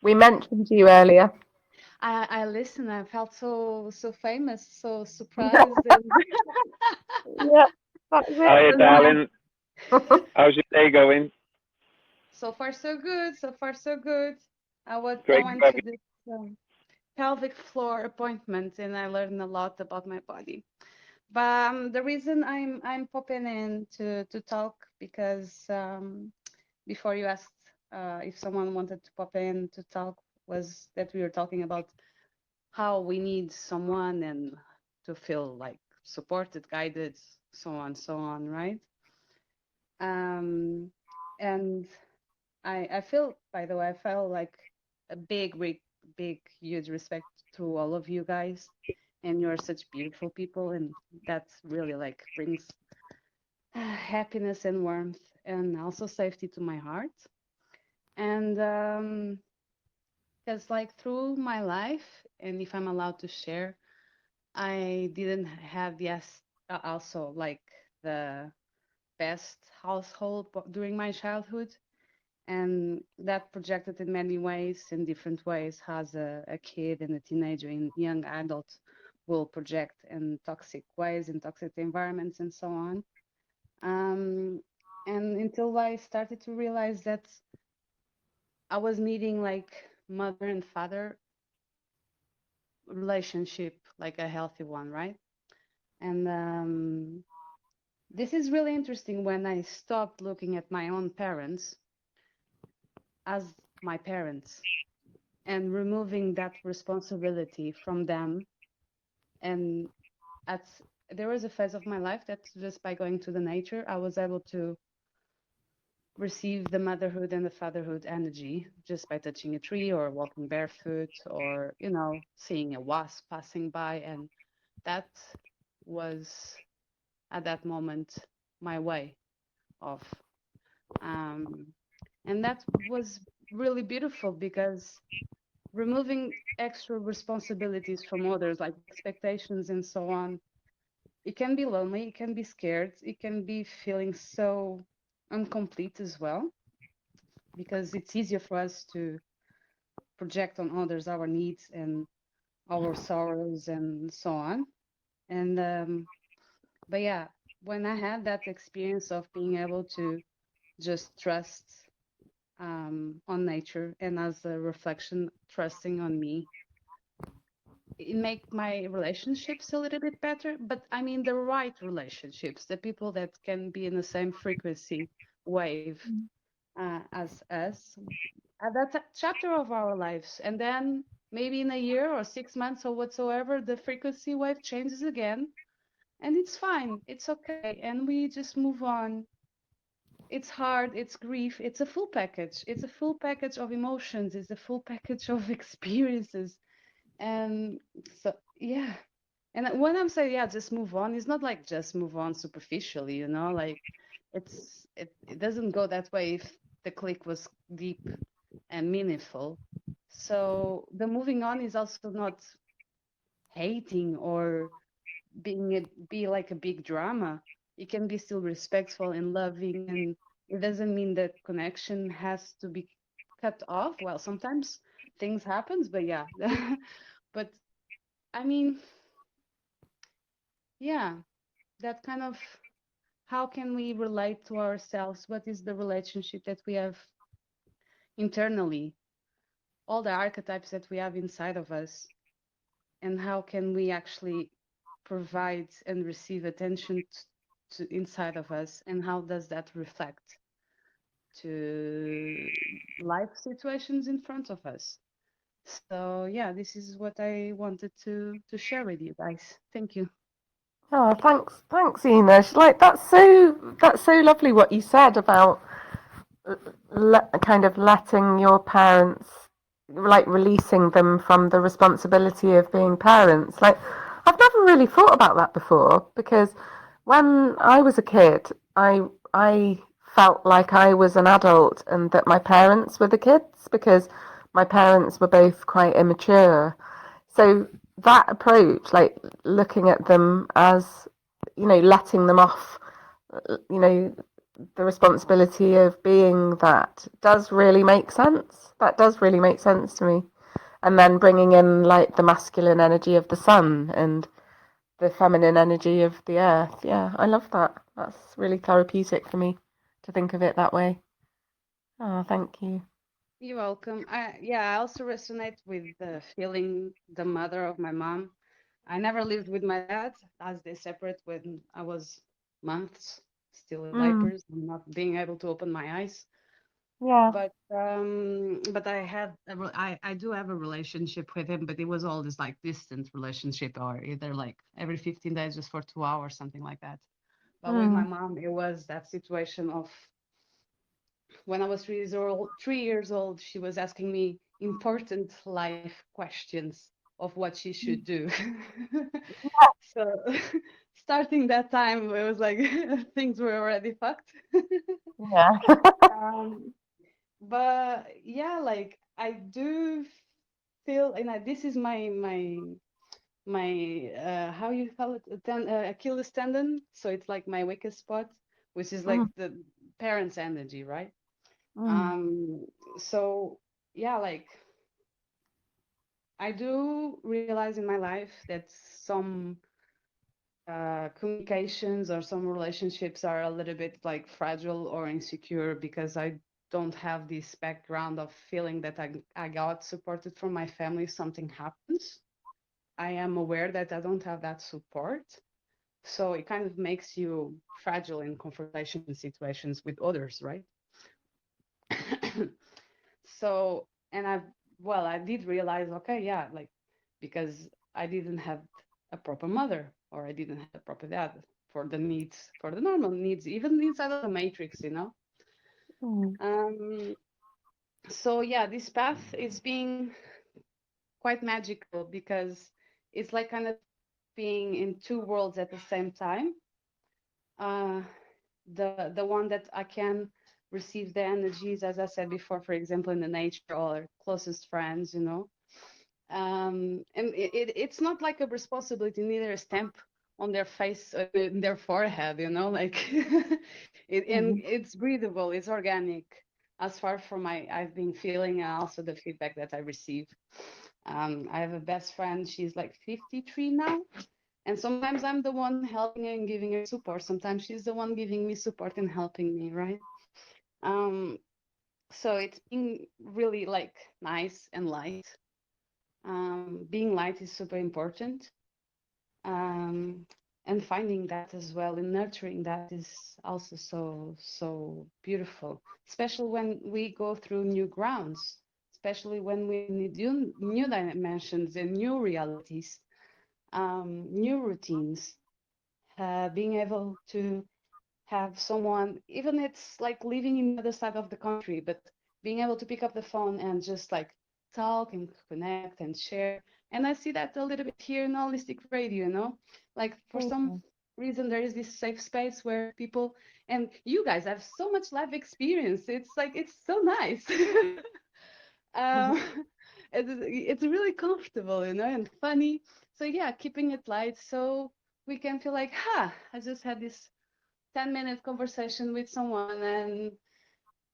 We mentioned you earlier. I listened. I felt so famous, so surprised, and Yeah, that's it. Hiya, so nice. darling. How's your day going? So far, so good. So far, so good. I Great went to have to this pelvic floor appointment, and I learned a lot about my body. But the reason I'm popping in to talk because before you asked if someone wanted to pop in to talk was that we were talking about how we need someone and to feel like supported, guided, so on, right? And I feel, by the way, I felt like a big, huge respect to all of you guys, and you're such beautiful people, and that really like brings happiness and warmth and also safety to my heart. And because like through my life, and if I'm allowed to share, I didn't have also like the best household during my childhood, and that projected in many ways, in different ways, as a kid and a teenager and young adult will project in toxic ways, in toxic environments, and so on. And until I started to realize that I was needing like mother and father relationship, like a healthy one, right? And this is really interesting when I stopped looking at my own parents as my parents and removing that responsibility from them. And at there was a phase of my life that just by going to the nature, I was able to receive the motherhood and the fatherhood energy just by touching a tree or walking barefoot or, seeing a wasp passing by. And that was at that moment my way of. Um, and that was really beautiful because removing extra responsibilities from others, like expectations and so on, it can be lonely, it can be scared, it can be feeling so incomplete as well, because it's easier for us to project on others our needs and our sorrows and so on. And but yeah, when I had that experience of being able to just trust on nature and as a reflection, trusting on me, it make my relationships a little bit better. But I mean the right relationships, the people that can be in the same frequency wave as us at that chapter of our lives. And then maybe in a year or 6 months or whatsoever, the frequency wave changes again, and it's fine, it's okay, and we just move on. it's hard, it's grief, it's a full package. It's a full package of emotions, it's a full package of experiences. And so, yeah. And when I'm saying, yeah, just move on, it's not like just move on superficially, you know, like it doesn't go that way if the click was deep and meaningful. So the moving on is also not hating or be like a big drama. It can be still respectful and loving, and it doesn't mean that connection has to be cut off. Well, sometimes things happens, but yeah. But I mean, yeah, that kind of how can we relate to ourselves? What is the relationship that we have internally? All the archetypes that we have inside of us, and how can we actually provide and receive attention to inside of us, and how does that reflect to life situations in front of us? So yeah, this is what I wanted to share with you guys. Thank you. Oh, thanks, Ina. Like that's so lovely what you said about kind of letting your parents, like releasing them from the responsibility of being parents. Like, I've never really thought about that before, because when I was a kid, I felt like I was an adult and that my parents were the kids, because my parents were both quite immature. So that approach, like looking at them as, letting them off, the responsibility of being that, does really make sense. That does really make sense to me. And then bringing in like the masculine energy of the sun and the feminine energy of the earth. Yeah, I love that. That's really therapeutic for me to think of it that way. Oh, thank you. You're welcome. I also resonate with the feeling the mother of my mom. I never lived with my dad as they separate when I was months still in Mm, diapers and not being able to open my eyes. yeah. But I do have a relationship with him, but it was all this like distant relationship, or either like every 15 days just for 2 hours, something like that. But with my Mm, mom, it was that situation of when I was 3 years old, she was asking me important life questions of what she should do. So starting that time, it was like things were already fucked. yeah. um, but yeah, like I do feel, and this is my how you call it, Achilles tendon. So it's like my weakest spot, which is like Mm, the parents' energy, right? mm, Um, so yeah, like I do realize in my life that some communications or some relationships are a little bit like fragile or insecure because I don't have this background of feeling that I got supported from my family if something happens. I am aware that I don't have that support. So it kind of makes you fragile in confrontation situations with others, right? So, and I did realize, okay, yeah, like, because I didn't have a proper mother or I didn't have a proper dad for the needs, for the normal needs, even inside of the matrix, you know? mm, Um, so yeah, this path is being quite magical because it's like kind of being in two worlds at the same time. Uh, the one that I can receive the energies, as I said before, for example, in the nature or closest friends, you know. And it's not like a responsibility, neither a stamp on their face, in their forehead, you know, like and mm, it's breathable, it's organic, as far from I've been feeling, and also the feedback that I receive. I have a best friend, she's like 53 now, and sometimes I'm the one helping her and giving her support. Sometimes she's the one giving me support and helping me, right? Um, so it's been really like nice and light. Being light is super important. Um, and finding that as well and nurturing that is also so beautiful, especially when we go through new grounds, especially when we need new dimensions and new realities, new routines. Being able to have someone, even it's like living in the other side of the country, but being able to pick up the phone and just like talk and connect and share. And I see that a little bit here in holistic radio, like for some reason there is this safe space where people, and you guys have so much life experience. It's like, it's so nice. um, it's really comfortable, and funny. So yeah, keeping it light so we can feel like, I just had this 10-minute conversation with someone, and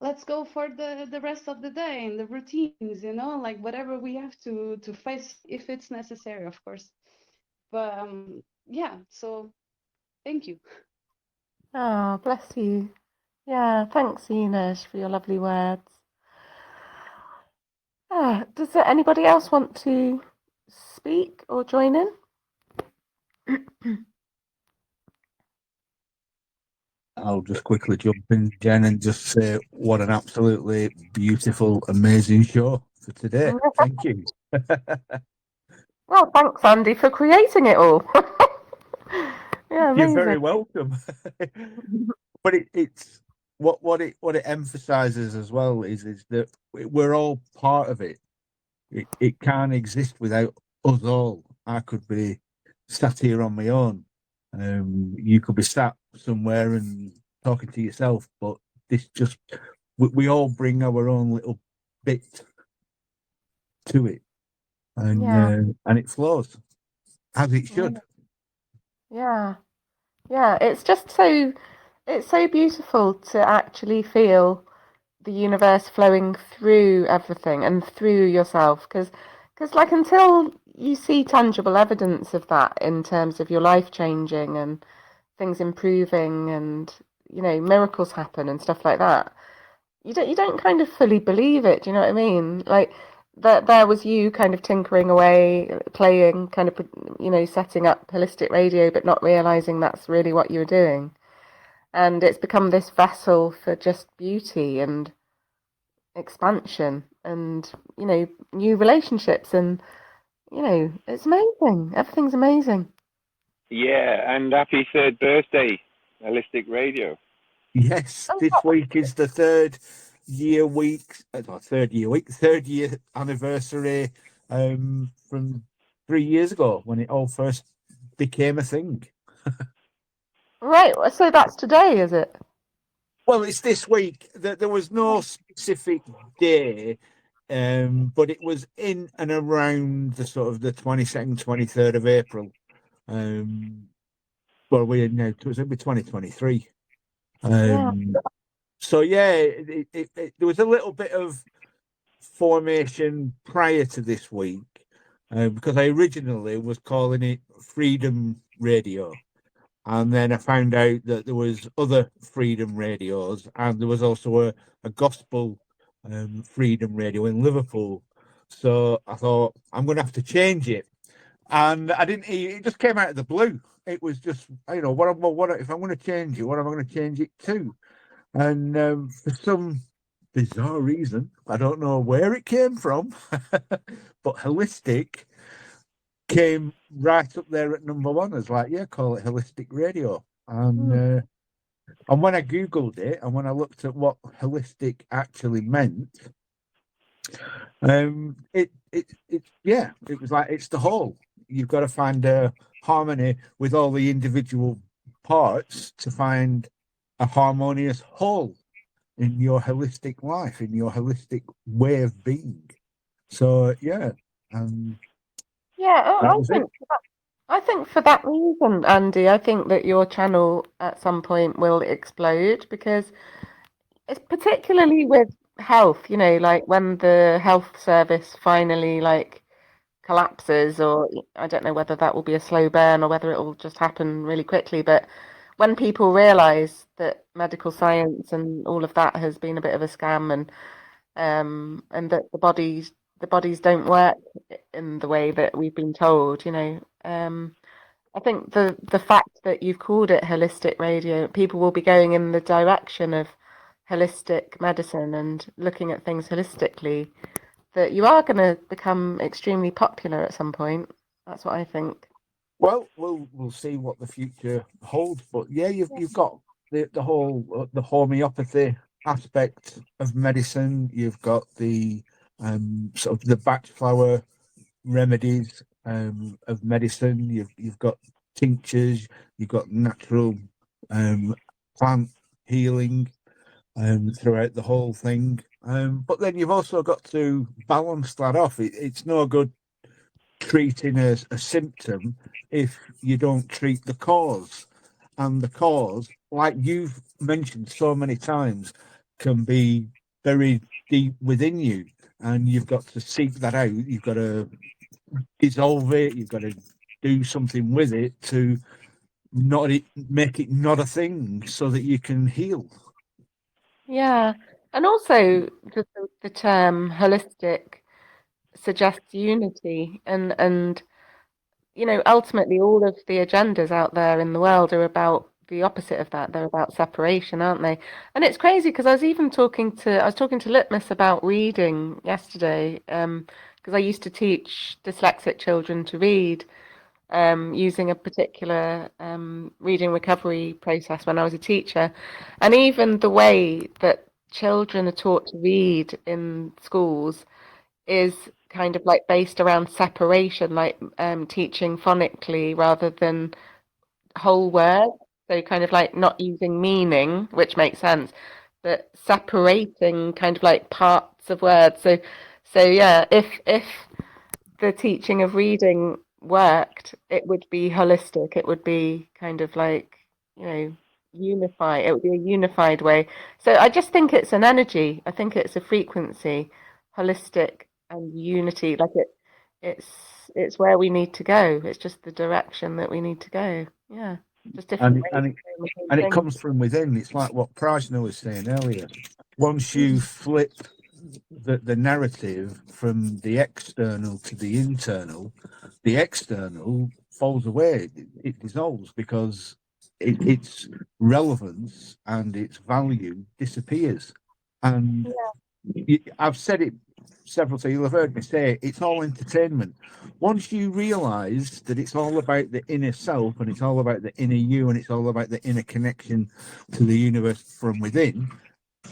let's go for the rest of the day and the routines, like whatever we have to face if it's necessary, of course. But yeah, so thank you. Oh, bless you. Yeah, thanks, Ines, for your lovely words. Does anybody else want to speak or join in? I'll just quickly jump in, Jen, and just say what an absolutely beautiful, amazing show for today. Thank you. Well, thanks, Andy, for creating it all. Yeah, You're amazing. very welcome. But it's what it emphasizes as well is that we're all part of it. It can't exist without us all. I could be sat here on my own. You could be sat somewhere and talking to yourself, but this just we all bring our own little bit to it, and it flows as it should. Yeah, it's just it's so beautiful to actually feel the universe flowing through everything and through yourself, because like until you see tangible evidence of that in terms of your life changing and things improving and miracles happen and stuff like that, you don't kind of fully believe it. Do you know what I mean? Like that there was you kind of tinkering away, playing, kind of setting up holistic radio, but not realizing that's really what you were doing, and it's become this vessel for just beauty and expansion and new relationships, and it's amazing. Everything's amazing. Yeah, and happy 3rd birthday, Holistic Radio. Yes, this week is the third year anniversary from 3 years ago when it all first became a thing. Right, so that's today, is it? Well, it's this week. There was no specific day, but it was in and around the sort of the 22nd, 23rd of April. Well, we're now, it was 2023. So yeah, there was a little bit of formation prior to this week, because I originally was calling it Freedom Radio. And then I found out that there was other freedom radios, and there was also a gospel freedom radio in Liverpool. So I thought, I'm going to have to change it. And I didn't. It just came out of the blue. It was just, what if I'm going to change it? What am I going to change it to? And for some bizarre reason, I don't know where it came from, but holistic came right up there at number one. As like, call it holistic radio. And when I googled it and when I looked at what holistic actually meant, it was like, it's the whole. You've got to find a harmony with all the individual parts to find a harmonious whole in your holistic life, in your holistic way of being. So I think for that reason, Andy, I think that your channel at some point will explode, because it's particularly with health, like when the health service finally collapses, or I don't know whether that will be a slow burn or whether it will just happen really quickly, but when people realize that medical science and all of that has been a bit of a scam, and that the bodies don't work in the way that we've been told, I think the fact that you've called it holistic radio, people will be going in the direction of holistic medicine and looking at things holistically, that you are going to become extremely popular at some point. That's what I think. Well, we'll see what the future holds. But yeah, you've got the whole the homeopathy aspect of medicine. You've got the sort of the batch flower remedies of medicine. You've got tinctures. You've got natural plant healing throughout the whole thing. But then you've also got to balance that off. It's no good treating a symptom if you don't treat the cause. And the cause, like you've mentioned so many times, can be buried deep within you. And you've got to seek that out. You've got to dissolve it. You've got to do something with it to not make it not a thing so that you can heal. Yeah. And also the term holistic suggests unity and ultimately all of the agendas out there in the world are about the opposite of that. They're about separation, aren't they? And it's crazy because I was talking to Litmus about reading yesterday, because I used to teach dyslexic children to read, using a particular reading recovery process when I was a teacher. And even the way that children are taught to read in schools is kind of like based around separation, like teaching phonically rather than whole words. So kind of like not using meaning, which makes sense, but separating kind of like parts of words. So yeah, if the teaching of reading worked, it would be holistic. It would be kind of like, unify. It would be a unified way. So I just think it's an energy. I think it's a frequency, holistic and unity. Like it's it's where we need to go. It's just the direction that we need to go. Yeah, just different And ways and of it, doing the same and it thing. comes from within. It's like what Prajna was saying earlier. Once you flip the narrative from the external to the external falls away. It dissolves because its relevance and its value disappears. And I've said it several times. You'll have heard me say it's all entertainment. Once you realise that it's all about the inner self and it's all about the inner you and it's all about the inner connection to the universe from within,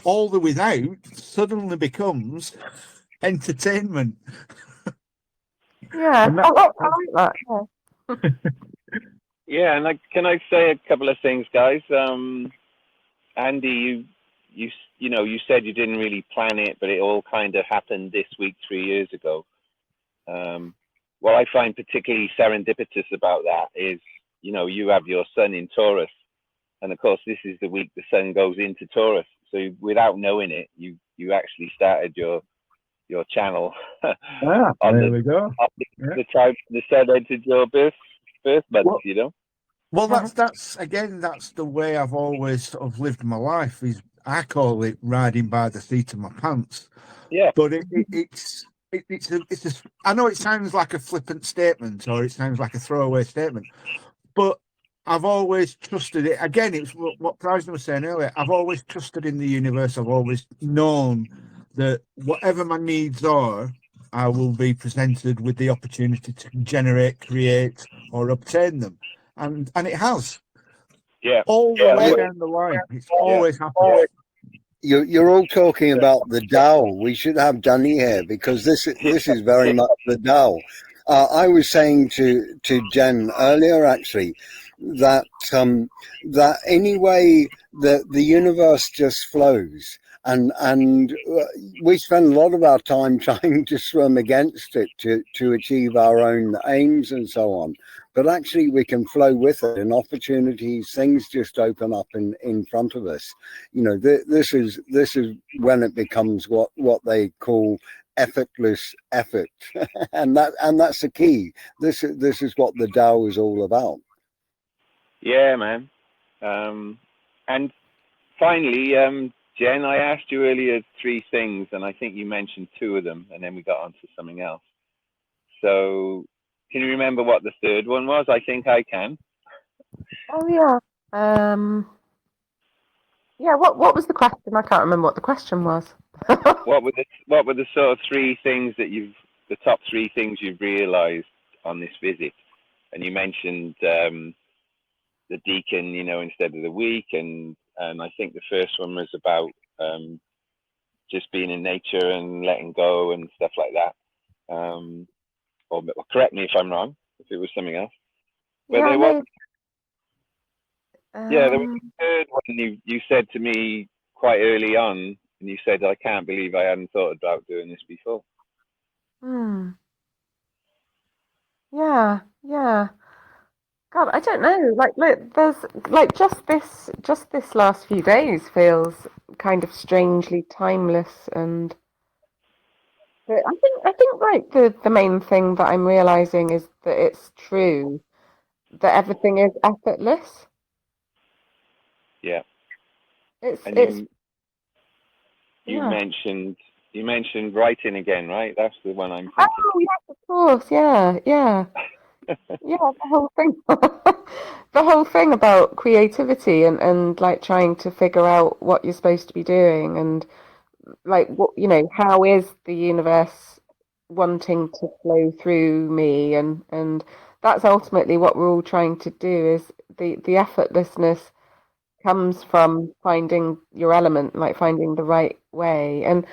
all the without suddenly becomes entertainment. Yeah, And I like that. Yeah. Yeah, and can I say a couple of things, guys? Andy, you said you didn't really plan it, but it all kind of happened this week 3 years ago. What I find particularly serendipitous about that is, you have your sun in Taurus, and of course this is the week the sun goes into Taurus. So without knowing it, you actually started your channel on there we go. the time the sun entered your birth month. Well, that's again, that's the way I've always sort of lived my life. Is I call it riding by the seat of my pants. Yeah. But it's a. I know it sounds like a flippant statement or it sounds like a throwaway statement, but I've always trusted it. Again, it's what Prajna was saying earlier. I've always trusted in the universe. I've always known that whatever my needs are, I will be presented with the opportunity to generate, create, or obtain them. And it has. Yeah. All the way down the line. It's always happened. You're all talking about the Tao. We should have Danny here because this is very much the Tao. I was saying to Jen earlier actually that that anyway the universe just flows and we spend a lot of our time trying to swim against it to achieve our own aims and so on. But actually we can flow with it and opportunities, things just open up in front of us. This is when it becomes what they call effortless effort. and that's the key. This is what the Tao is all about. Yeah, man. And finally, Jen, I asked you earlier 3 things, and I think you mentioned 2 of them, and then we got on to something else. So, can you remember what the 3rd one was? I think I can. Oh yeah. Yeah. What was the question? I can't remember what the question was. What were the sort of 3 things that the top 3 things you've realised on this visit? And you mentioned the deacon, instead of the week, and and I think the first one was about just being in nature and letting go and stuff like that. Or correct me if I'm wrong, if it was something else. But Yeah, there was, no. there was a third one you said to me quite early on, and you said, I can't believe I hadn't thought about doing this before. Yeah, yeah. God, I don't know. Like, look, there's like just this last few days feels kind of strangely timeless, and but I think like the main thing that I'm realizing is that it's true that everything is effortless. Yeah. It's And it's you yeah. mentioned writing again, right? That's the one I'm thinking. Oh yes, of course. Yeah, yeah. Yeah, the whole thing, the whole thing about creativity and like trying to figure out what you're supposed to be doing and like what how is the universe wanting to flow through me and that's ultimately what we're all trying to do is the effortlessness comes from finding your element, like finding the right way. And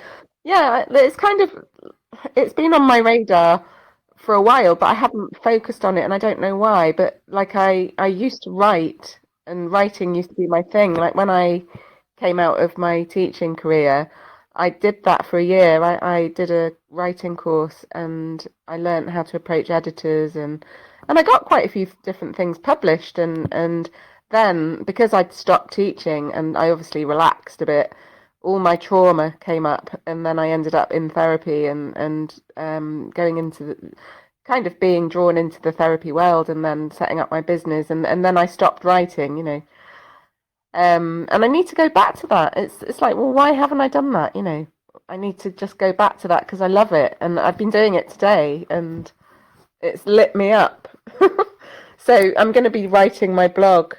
yeah, it's been on my radar for a while, but I haven't focused on it, and I don't know why. But like I used to write, and writing used to be my thing. Like when I came out of my teaching career, I did that for a year. I did a writing course, and I learned how to approach editors, and I got quite a few different things published, and then because I'd stopped teaching and I obviously relaxed a bit, all my trauma came up, and then I ended up in therapy and going into kind of being drawn into the therapy world, and then setting up my business, and then I stopped writing, and I need to go back to that. It's like, well, why haven't I done that? I need to just go back to that because I love it, and I've been doing it today, and it's lit me up. So I'm going to be writing my blog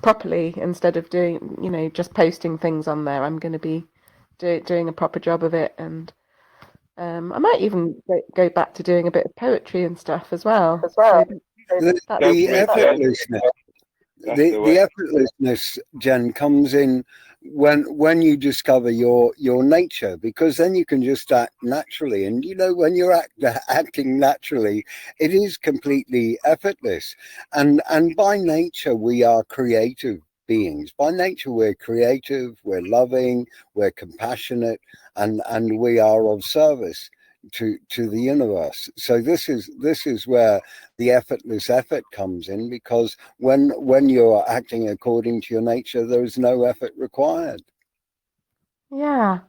properly instead of doing, just posting things on there. I'm going to be doing a proper job of it, and I might even go back to doing a bit of poetry and stuff as well. So that's The Go for it, Jen. effortlessness, That's the the way. effortlessness, Jen, comes in when you discover your nature, because then you can just act naturally. And when you're acting naturally, it is completely effortless. And by nature, we are creative beings. By nature, we're creative, we're loving, we're compassionate, and we are of service to the universe. So this is where the effortless effort comes in, because when you're acting according to your nature, there is no effort required. yeah.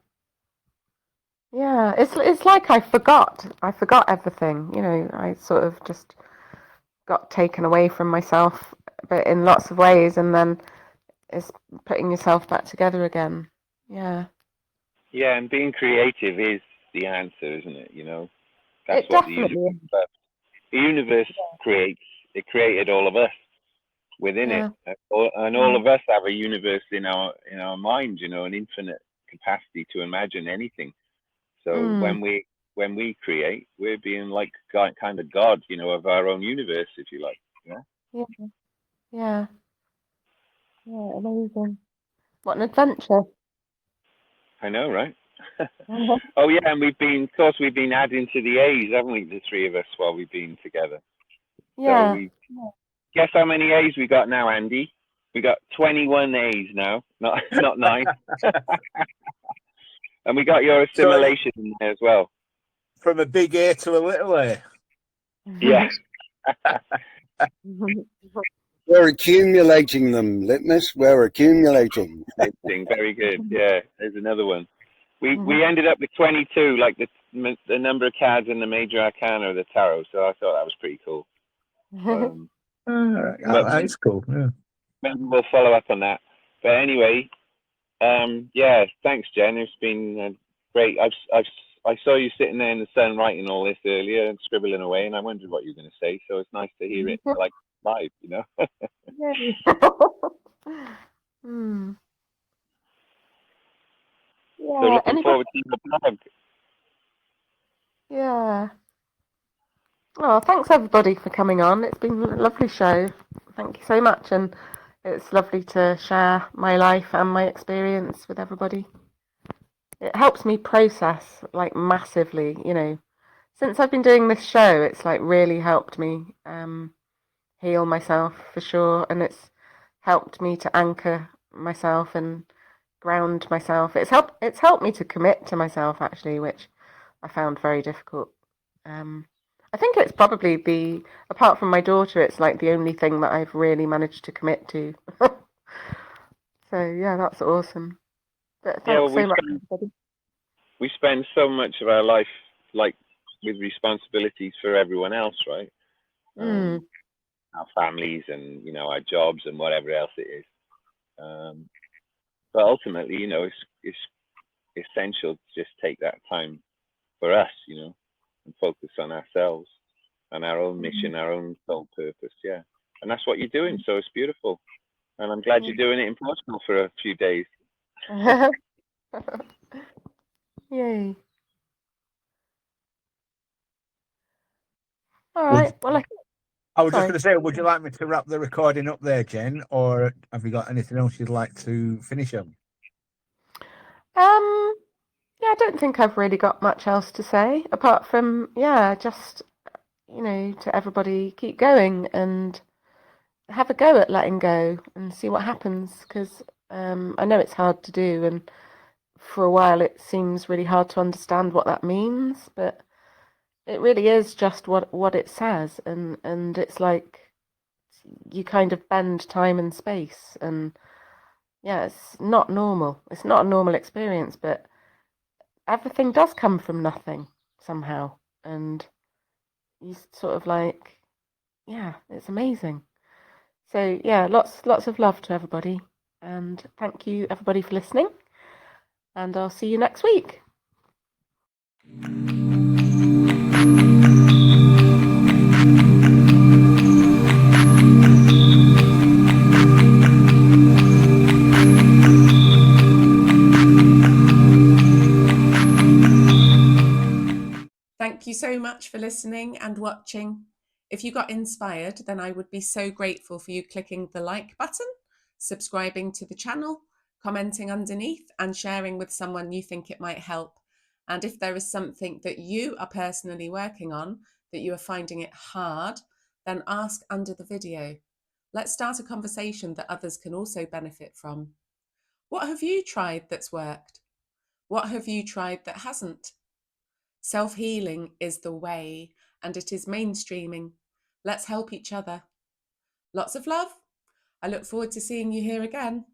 It's like I forgot everything. I sort of just got taken away from myself, but in lots of ways, and then it's putting yourself back together again. Yeah. Yeah, and being creative is the answer, isn't it? That's It what the universe definitely is. does. The universe created all of us within it, Yeah. and all of us have a universe in our mind, an infinite capacity to imagine anything. So when we create, we're being like kind of God, of our own universe, if you like. Yeah. Yeah. Yeah. Amazing. What an adventure. I know, right? Oh yeah, and we've been adding to the A's, haven't we, the three of us, while we've been together. So Yeah. guess how many A's we got now, Andy? We got 21 A's now, not 9. And we got your assimilation in there as well. From a big A to a little A. Yeah. We're accumulating them, Litmus. We're accumulating. Very good. Yeah, there's another one. We ended up with 22, like the number of cards in the major arcana of the tarot. So I thought that was pretty cool. That's cool. Yeah. Maybe we'll follow up on that. But anyway, yeah, thanks, Jen. It's been great. I saw you sitting there in the sun writing all this earlier and scribbling away, and I wondered what you were going to say. So it's nice to hear it like live, Yay. So Yeah. looking forward to the blog. Yeah. Oh, thanks everybody for coming on. It's been a lovely show. Thank you so much. And It's lovely to share my life and my experience with everybody. It helps me process like massively, you know. Since I've been doing this show, it's like really helped me heal myself for sure, and it's helped me to anchor myself and ground myself. It's helped me to commit to myself actually, which I found very difficult. I think it's probably apart from my daughter, it's like the only thing that I've really managed to commit to. So yeah, that's awesome. But Yeah, well, thanks so much, everybody. we spend so much of our life like with responsibilities for everyone else, right? Our families and our jobs and whatever else it is. But ultimately, it's essential to just take that time for us, and focus on ourselves and our own mission, our own soul purpose. Yeah, and that's what you're doing. So it's beautiful, and I'm glad you're doing it in Portugal for a few days. Yay! All right. Well, I was just sorry. going to say, would you like me to wrap the recording up there, Jen, or have you got anything else you'd like to finish on? Yeah, I don't think I've really got much else to say apart from just to everybody, keep going and have a go at letting go and see what happens, because I know it's hard to do, and for a while it seems really hard to understand what that means, but it really is just what it says, and it's like you kind of bend time and space, and it's not normal. It's not a normal experience, but everything does come from nothing somehow, and you sort of like, it's amazing. So lots of love to everybody, and thank you everybody for listening, and I'll see you next week. Thank you so much for listening and watching. If you got inspired, then I would be so grateful for you clicking the like button, subscribing to the channel, commenting underneath, and sharing with someone you think it might help. And if there is something that you are personally working on, that you are finding it hard, then ask under the video. Let's start a conversation that others can also benefit from. What have you tried that's worked? What have you tried that hasn't? Self-healing is the way, and it is mainstreaming. Let's help each other. Lots of love. I look forward to seeing you here again.